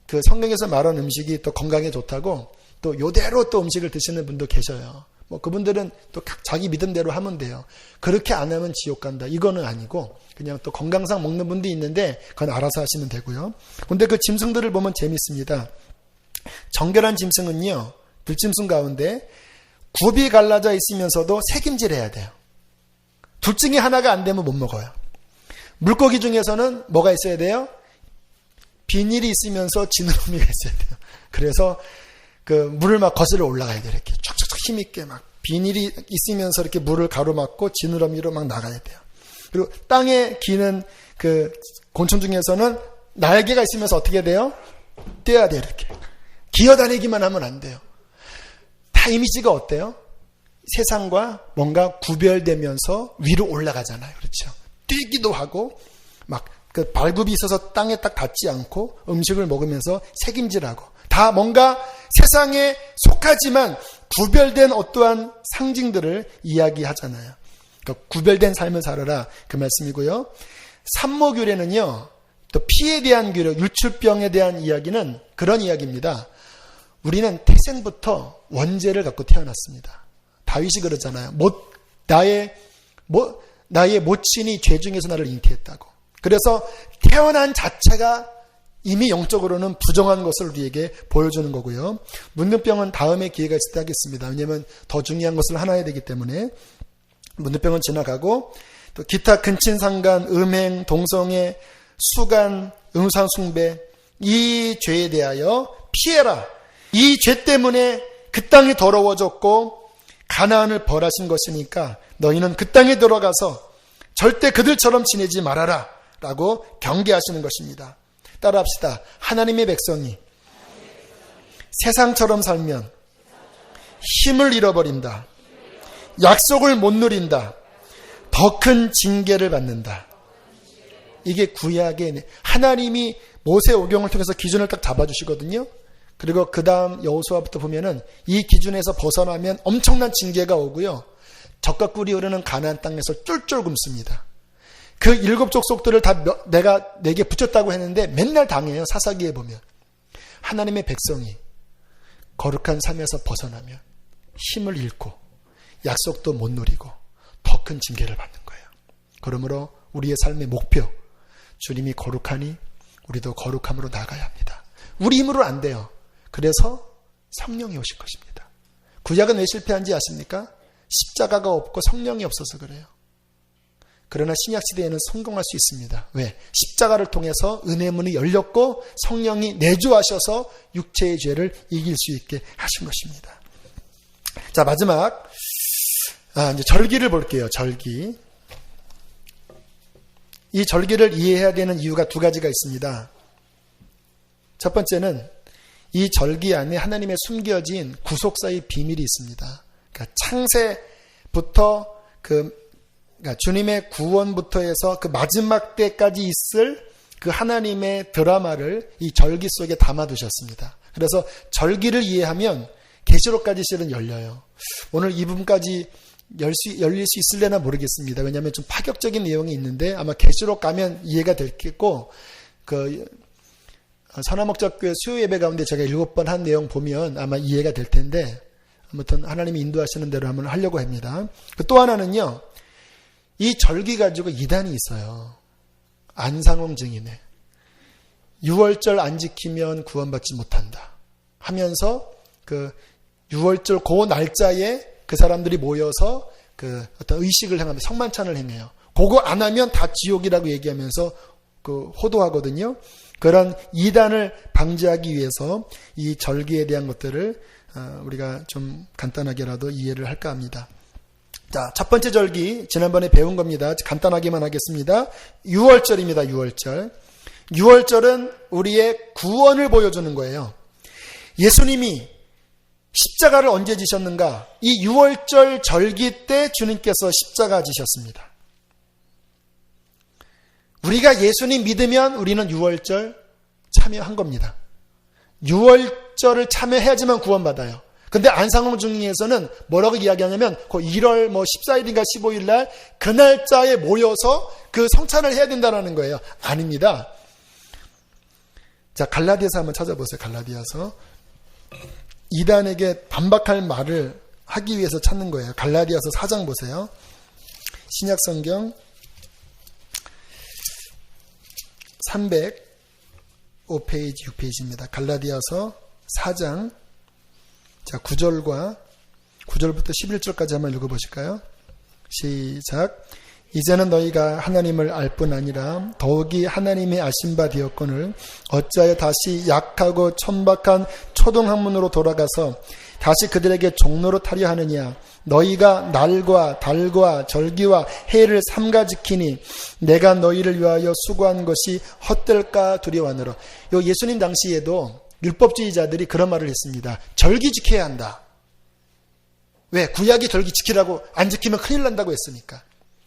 그 성경에서 말한 음식이 또 건강에 좋다고 또 요대로 또 음식을 드시는 분도 계셔요. 그분들은 또 자기 믿음대로 하면 돼요. 그렇게 안 하면 지옥 간다. 이거는 아니고 그냥 또 건강상 먹는 분도 있는데 그건 알아서 하시면 되고요. 근데 그 짐승들을 보면 재밌습니다. 정결한 짐승은요, 들짐승 가운데 굽이 갈라져 있으면서도 새김질해야 돼요. 둘 중에 하나가 안 되면 못 먹어요. 물고기 중에서는 뭐가 있어야 돼요? 비닐이 있으면서 지느러미가 있어야 돼요. 그래서 그 물을 막 거슬러 올라가야 돼요. 이렇게 쫙쫙쫙 힘있게 막 비닐이 있으면서 이렇게 물을 가로막고 지느러미로 막 나가야 돼요. 그리고 땅에 기는 그 곤충 중에서는 날개가 있으면서 어떻게 돼요? 떼야 돼요. 이렇게 기어다니기만 하면 안 돼요. 다 이미지가 어때요? 세상과 뭔가 구별되면서 위로 올라가잖아요. 그렇죠? 뛰기도 하고 막 그 발굽이 있어서 땅에 딱 닿지 않고 음식을 먹으면서 새김질하고 다 뭔가 세상에 속하지만 구별된 어떠한 상징들을 이야기하잖아요. 그러니까 구별된 삶을 살아라, 그 말씀이고요. 산모규례는요, 또 피에 대한 규례, 유출병에 대한 이야기는 그런 이야기입니다. 우리는 태생부터 원죄를 갖고 태어났습니다. 다윗이 그러잖아요. 나의 모친이 죄 중에서 나를 잉태했다고. 그래서 태어난 자체가 이미 영적으로는 부정한 것을 우리에게 보여주는 거고요. 문둥병은 다음에 기회가 있을 때 하겠습니다. 왜냐하면 더 중요한 것을 하나 해야 되기 때문에. 문둥병은 지나가고, 또 기타 근친상간, 음행, 동성애, 수간, 음산숭배, 이 죄에 대하여 피해라. 이 죄 때문에 그 땅이 더러워졌고 가나안을 벌하신 것이니까 너희는 그 땅에 들어가서 절대 그들처럼 지내지 말아라 라고 경계하시는 것입니다. 따라합시다. 하나님의 백성이 세상처럼 살면 힘을 잃어버린다. 약속을 못 누린다. 더 큰 징계를 받는다. 이게 구약의 하나님이 모세오경을 통해서 기준을 딱 잡아주시거든요. 그리고 그 다음 여호수아부터 보면은 이 기준에서 벗어나면 엄청난 징계가 오고요. 젖과 꿀이 흐르는 가나안 땅에서 쫄쫄 굶습니다. 그 7 족속들을 다 내가 내게 붙였다고 했는데 맨날 당해요. 사사기에 보면. 하나님의 백성이 거룩한 삶에서 벗어나면 힘을 잃고 약속도 못 누리고 더 큰 징계를 받는 거예요. 그러므로 우리의 삶의 목표, 주님이 거룩하니 우리도 거룩함으로 나가야 합니다. 우리 힘으로 안 돼요. 그래서 성령이 오신 것입니다. 구약은 왜 실패한지 아십니까? 십자가가 없고 성령이 없어서 그래요. 그러나 신약시대에는 성공할 수 있습니다. 왜? 십자가를 통해서 은혜의 문이 열렸고 성령이 내주하셔서 육체의 죄를 이길 수 있게 하신 것입니다. 자, 마지막 이제 절기를 볼게요. 절기. 이 절기를 이해해야 되는 이유가 2가지가 있습니다. 첫 번째는 이 절기 안에 하나님의 숨겨진 구속사의 비밀이 있습니다. 그러니까 창세부터 그러니까 주님의 구원부터 해서 그 마지막 때까지 있을 그 하나님의 드라마를 이 절기 속에 담아두셨습니다. 그래서 절기를 이해하면 계시록까지 실은 열려요. 오늘 이 부분까지 열릴 수 있을래나 모르겠습니다. 왜냐하면 좀 파격적인 내용이 있는데 아마 계시록 가면 이해가 되겠고, 그 선화목적교회 수요 예배 가운데 제가 7번 한 내용 보면 아마 이해가 될 텐데, 아무튼 하나님이 인도하시는 대로 한번 하려고 합니다. 또 하나는요, 이 절기 가지고 이단이 있어요. 안상홍 증인에 6월절 안 지키면 구원받지 못한다 하면서 그 6월절 그 날짜에 그 사람들이 모여서 그 어떤 의식을 행하면 성만찬을 행해요. 그거 안 하면 다 지옥이라고 얘기하면서 그 호도하거든요. 그런 이단을 방지하기 위해서 이 절기에 대한 것들을 우리가 좀 간단하게라도 이해를 할까 합니다. 자, 첫 번째 절기 지난번에 배운 겁니다. 간단하게만 하겠습니다. 6월절입니다. 6월절. 6월절은 우리의 구원을 보여주는 거예요. 예수님이 십자가를 언제 지셨는가? 이 6월절 절기 때 주님께서 십자가 지셨습니다. 우리가 예수님 믿으면 우리는 6월절 참여한 겁니다. 6월절을 참여해야지만 구원받아요. 근데 안상홍 중에서는 뭐라고 이야기하냐면 그 1월 14일인가 15일 날 그 날짜에 모여서 그 성찬을 해야 된다는 거예요. 아닙니다. 자, 갈라디아서 한번 찾아보세요. 갈라디아서. 이단에게 반박할 말을 하기 위해서 찾는 거예요. 갈라디아서 4장 보세요. 신약성경 305페이지 6페이지입니다. 갈라디아서 4장 자 9절부터 11절까지 한번 읽어보실까요? 시작. 이제는 너희가 하나님을 알 뿐 아니라 더욱이 하나님의 아신 바 되었거늘 어찌하여 다시 약하고 천박한 초등학문으로 돌아가서 다시 그들에게 종로로 타려 하느냐. 너희가 날과 달과 절기와 해를 삼가 지키니 내가 너희를 위하여 수고한 것이 헛될까 두려워하노라. 요 예수님 당시에도 율법주의자들이 그런 말을 했습니다. 절기 지켜야 한다. 왜? 구약이 절기 지키라고 안 지키면 큰일 난다고 했으니까.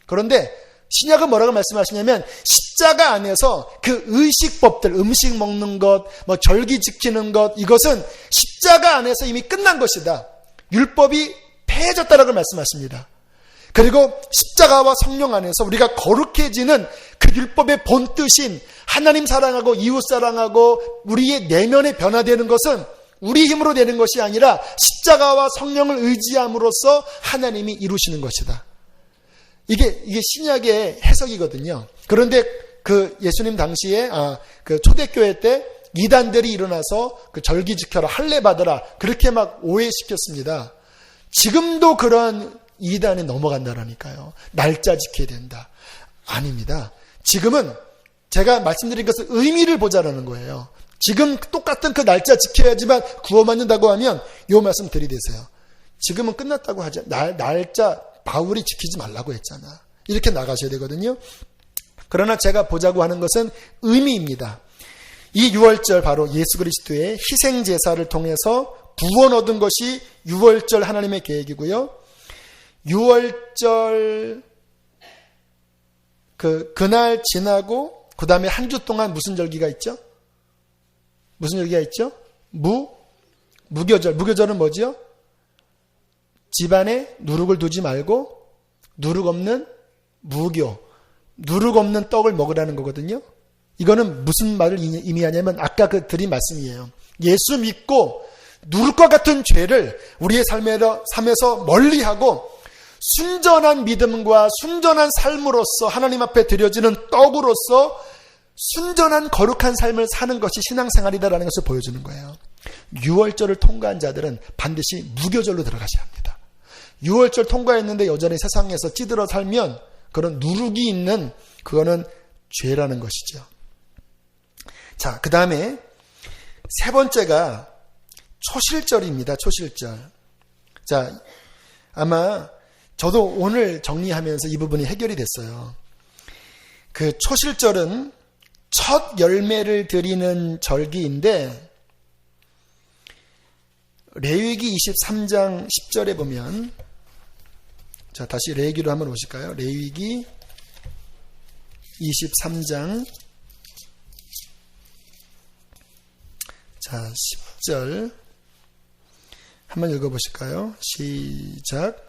그런데 신약은 뭐라고 말씀하시냐면 십자가 안에서 그 의식법들, 음식 먹는 것, 절기 지키는 것, 이것은 십자가 안에서 이미 끝난 것이다. 율법이 폐해졌다라고 말씀하십니다. 그리고 십자가와 성령 안에서 우리가 거룩해지는 그 율법의 본뜻인 하나님 사랑하고 이웃 사랑하고 우리의 내면에 변화되는 것은 우리 힘으로 되는 것이 아니라 십자가와 성령을 의지함으로써 하나님이 이루시는 것이다. 이게 신약의 해석이거든요. 그런데 그 예수님 당시에 그 초대교회 때 이단들이 일어나서 그 절기 지켜라, 할례 받으라 그렇게 막 오해시켰습니다. 지금도 그런 이단에 넘어간다라니까요. 날짜 지켜야 된다. 아닙니다. 지금은 제가 말씀드린 것은 의미를 보자라는 거예요. 지금 똑같은 그 날짜 지켜야지만 구원받는다고 하면 이 말씀 들이대세요. 지금은 끝났다고 하지. 날짜 바울이 지키지 말라고 했잖아. 이렇게 나가셔야 되거든요. 그러나 제가 보자고 하는 것은 의미입니다. 이 유월절 바로 예수 그리스도의 희생 제사를 통해서 구원 얻은 것이 유월절 하나님의 계획이고요. 유월절 그날 지나고 그 다음에 한 주 동안 무슨 절기가 있죠? 무슨 절기가 있죠? 무교절. 무교절은 뭐죠? 집안에 누룩을 두지 말고 누룩 없는 무교, 누룩 없는 떡을 먹으라는 거거든요. 이거는 무슨 말을 의미하냐면 아까 그 드린 말씀이에요. 예수 믿고 누룩과 같은 죄를 우리의 삶에서 멀리하고 순전한 믿음과 순전한 삶으로서 하나님 앞에 드려지는 떡으로서 순전한 거룩한 삶을 사는 것이 신앙생활이다라는 것을 보여주는 거예요. 유월절을 통과한 자들은 반드시 무교절로 들어가셔야 합니다. 유월절 통과했는데 여전히 세상에서 찌들어 살면 그런 누룩이 있는 그거는 죄라는 것이죠. 자, 그 다음에 세 번째가 초실절입니다. 초실절. 자, 아마 저도 오늘 정리하면서 이 부분이 해결이 됐어요. 그 초실절은 첫 열매를 드리는 절기인데 레위기 23장 10절에 보면, 자, 다시 레위기로 한번 오실까요? 레위기 23장 자 10절 한번 읽어보실까요? 시작.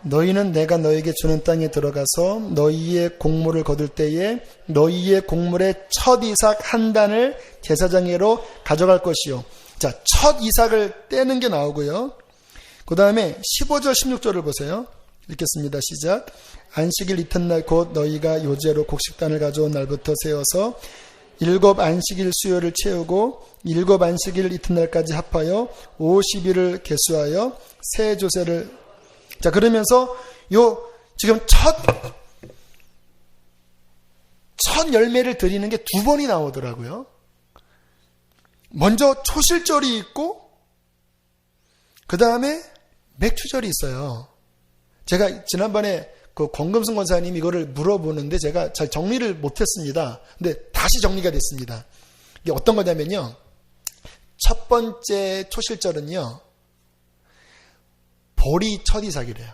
너희는 내가 너에게 주는 땅에 들어가서 너희의 곡물을 거둘 때에 너희의 곡물의 첫 이삭 한 단을 제사장에로 가져갈 것이요. 자, 첫 이삭을 떼는 게 나오고요. 그 다음에 15절 16절을 보세요. 읽겠습니다. 시작. 안식일 이튿날 곧 너희가 요제로 곡식단을 가져온 날부터 세어서 7 안식일 수요를 채우고 7 안식일 이튿날까지 합하여 50일을 계수하여 새 조세를. 자, 그러면서 지금 첫 열매를 드리는 게 두 번이 나오더라고요. 먼저 초실절이 있고 그 다음에 맥추절이 있어요. 제가 지난번에 그 권금승 권사님 이거를 물어보는데 제가 잘 정리를 못했습니다. 근데 다시 정리가 됐습니다. 이게 어떤 거냐면요. 첫 번째 초실절은요. 보리 첫 이삭이래요.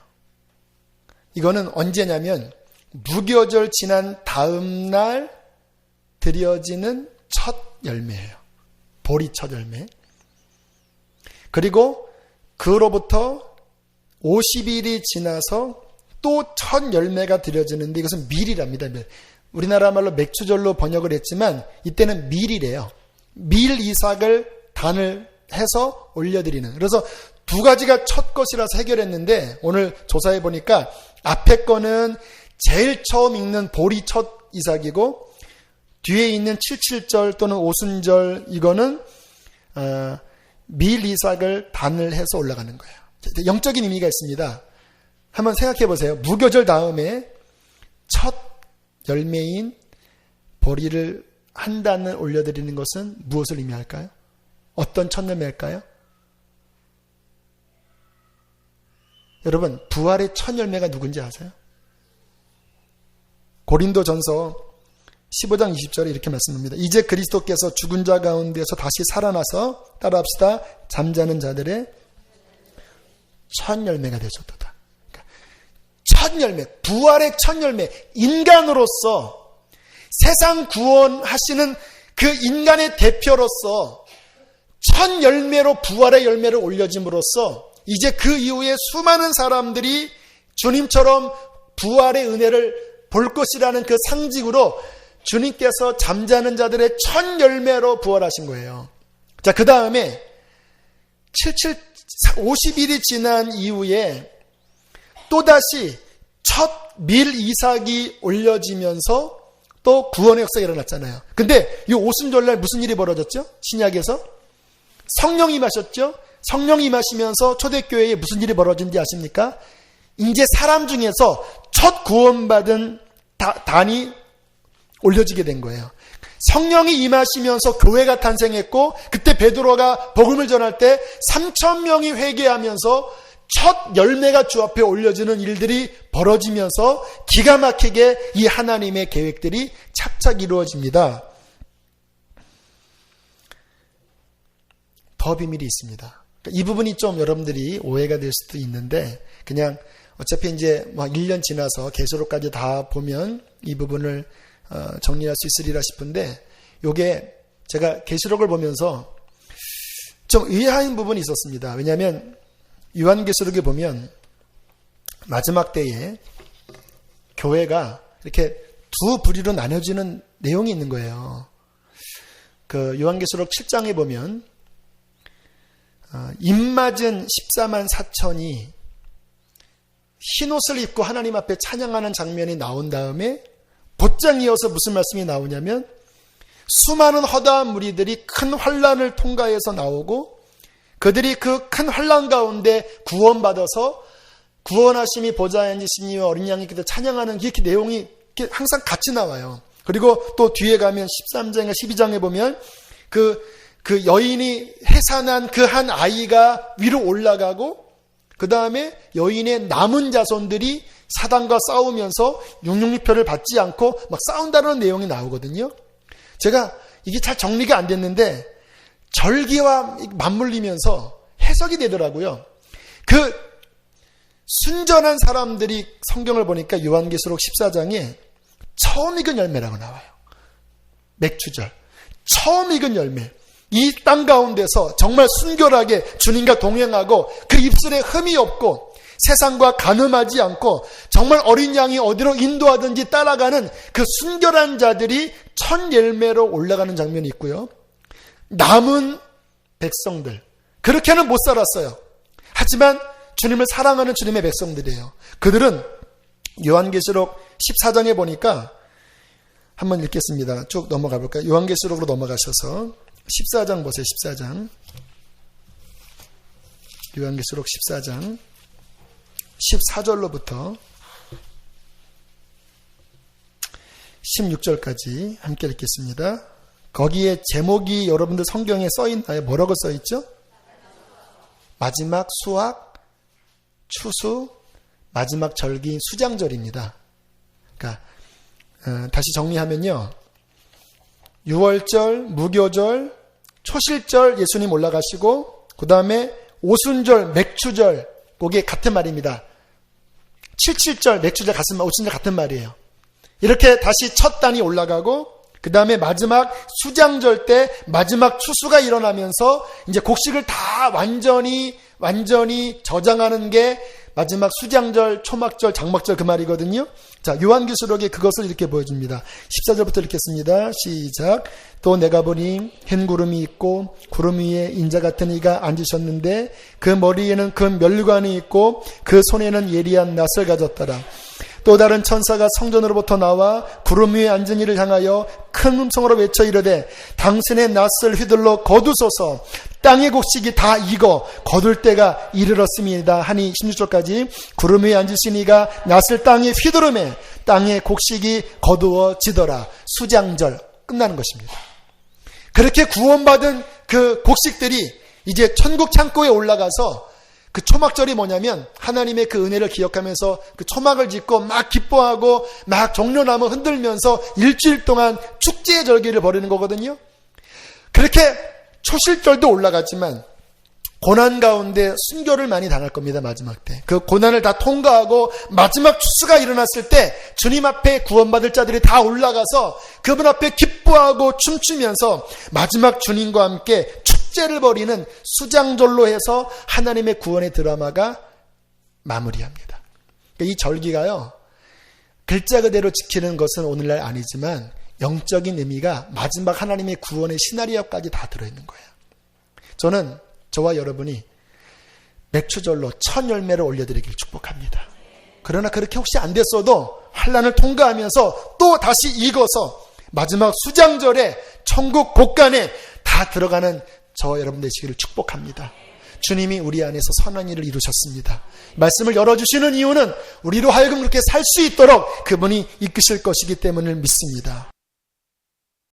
이거는 언제냐면 무교절 지난 다음 날 드려지는 첫 열매예요. 보리 첫 열매. 그리고 그로부터 50일이 지나서 또 첫 열매가 드려지는데 이것은 밀이랍니다. 우리나라 말로 맥추절로 번역을 했지만 이때는 밀이래요. 밀 이삭을 단을 해서 올려드리는. 그래서 두 가지가 첫 것이라서 해결했는데 오늘 조사해 보니까 앞에 거는 제일 처음 읽는 보리 첫 이삭이고 뒤에 있는 77절 또는 오순절 이거는 밀 이삭을 단을 해서 올라가는 거예요. 영적인 의미가 있습니다. 한번 생각해 보세요. 무교절 다음에 첫 열매인 보리를 한 단을 올려드리는 것은 무엇을 의미할까요? 어떤 첫 열매일까요? 여러분, 부활의 첫 열매가 누군지 아세요? 고린도전서 15장 20절에 이렇게 말씀합니다. 이제 그리스도께서 죽은 자 가운데서 다시 살아나서 따라합시다. 잠자는 자들의 첫 열매가 되셨도다. 그러니까 첫 열매, 부활의 첫 열매, 인간으로서 세상 구원하시는 그 인간의 대표로서 첫 열매로 부활의 열매를 올려짐으로써 이제 그 이후에 수많은 사람들이 주님처럼 부활의 은혜를 볼 것이라는 그 상징으로 주님께서 잠자는 자들의 첫 열매로 부활하신 거예요. 자, 그 다음에 50일이 지난 이후에 또다시 첫 밀 이삭이 올려지면서 또 구원의 역사가 일어났잖아요. 근데 이 오순절날 무슨 일이 벌어졌죠? 신약에서 성령이 임하셨죠? 성령이 임하시면서 초대교회에 무슨 일이 벌어진지 아십니까? 이제 사람 중에서 첫 구원받은 단이 올려지게 된 거예요. 성령이 임하시면서 교회가 탄생했고, 그때 베드로가 복음을 전할 때 3,000명이 회개하면서 첫 열매가 주 앞에 올려지는 일들이 벌어지면서 기가 막히게 이 하나님의 계획들이 착착 이루어집니다. 더 비밀이 있습니다. 이 부분이 좀 여러분들이 오해가 될 수도 있는데, 그냥 어차피 이제 1년 지나서 계시록까지 다 보면 이 부분을 정리할 수 있으리라 싶은데, 요게 제가 계시록을 보면서 좀 의아한 부분이 있었습니다. 왜냐하면 요한계시록에 보면 마지막 때에 교회가 이렇게 두 부류로 나눠지는 내용이 있는 거예요. 그 요한계시록 7장에 보면 입맞은 14만 4천이 흰옷을 입고 하나님 앞에 찬양하는 장면이 나온 다음에 곧장 이어서 무슨 말씀이 나오냐면, 수많은 허다한 무리들이 큰 환난을 통과해서 나오고 그들이 그 큰 환난 가운데 구원받아서 구원하심이 보좌에 앉으시니와 어린 양이께서 찬양하는 이렇게 내용이 항상 같이 나와요. 그리고 또 뒤에 가면 13장과 12장에 보면 그 여인이 해산한 그 한 아이가 위로 올라가고, 그 다음에 여인의 남은 자손들이 사단과 싸우면서 666표를 받지 않고 막 싸운다는 내용이 나오거든요. 제가 이게 잘 정리가 안 됐는데 절기와 맞물리면서 해석이 되더라고요. 그 순전한 사람들이 성경을 보니까 요한계시록 14장에 처음 익은 열매라고 나와요. 맥추절. 처음 익은 열매. 이 땅 가운데서 정말 순결하게 주님과 동행하고 그 입술에 흠이 없고 세상과 간음하지 않고 정말 어린 양이 어디로 인도하든지 따라가는 그 순결한 자들이 첫 열매로 올라가는 장면이 있고요. 남은 백성들, 그렇게는 못 살았어요. 하지만 주님을 사랑하는 주님의 백성들이에요. 그들은 요한계시록 14장에 보니까 한번 읽겠습니다. 쭉 넘어가 볼까요? 요한계시록으로 넘어가셔서 14장 보세요. 14장. 요한계시록 14장 14절로부터 16절까지 함께 읽겠습니다. 거기에 제목이 여러분들 성경에 써있나요? 뭐라고 써있죠? 마지막 수확, 추수, 마지막 절기인 수장절입니다. 그러니까 다시 정리하면요, 6월절, 무교절, 초실절 예수님 올라가시고, 그 다음에 오순절, 맥추절, 그게 같은 말입니다. 77절, 맥추절 같은 말, 오순절 같은 말이에요. 이렇게 다시 첫 단이 올라가고, 그 다음에 마지막 수장절 때 마지막 추수가 일어나면서 이제 곡식을 다 완전히 저장하는 게 마지막 수장절, 초막절, 장막절 그 말이거든요. 자, 요한계시록에 그것을 이렇게 보여줍니다. 14절부터 읽겠습니다. 시작. 또 내가 보니 흰 구름이 있고 구름 위에 인자 같은 이가 앉으셨는데 그 머리에는 큰 면류관이 있고 그 손에는 예리한 낫을 가졌더라. 또 다른 천사가 성전으로부터 나와 구름 위에 앉은 이를 향하여 큰 음성으로 외쳐 이르되 당신의 낫을 휘둘러 거두소서. 땅의 곡식이 다 익어 거둘 때가 이르렀습니다 하니 16절까지 구름 위에 앉으신 이가 낫을 땅에 휘두르매 땅의 곡식이 거두어지더라. 수장절 끝나는 것입니다. 그렇게 구원받은 그 곡식들이 이제 천국 창고에 올라가서, 그 초막절이 뭐냐면 하나님의 그 은혜를 기억하면서 그 초막을 짓고 막 기뻐하고 막 종려나무 흔들면서 일주일 동안 축제의 절기를 벌이는 거거든요. 그렇게 초실절도 올라갔지만 고난 가운데 순교를 많이 당할 겁니다. 마지막 때 그 고난을 다 통과하고 마지막 추수가 일어났을 때 주님 앞에 구원받을 자들이 다 올라가서 그분 앞에 기뻐하고 춤추면서 마지막 주님과 함께 축제를 벌이는 수장절로 해서 하나님의 구원의 드라마가 마무리합니다. 이 절기가요, 글자 그대로 지키는 것은 오늘날 아니지만 영적인 의미가 마지막 하나님의 구원의 시나리오까지 다 들어있는 거예요. 저는 저와 여러분이 맥추절로 첫 열매를 올려드리길 축복합니다. 그러나 그렇게 혹시 안 됐어도 환난을 통과하면서 또 다시 익어서 마지막 수장절에 천국 복간에 다 들어가는 저와 여러분 되시기를 축복합니다. 주님이 우리 안에서 선한 일을 이루셨습니다. 말씀을 열어주시는 이유는 우리로 하여금 그렇게 살 수 있도록 그분이 이끄실 것이기 때문을 믿습니다.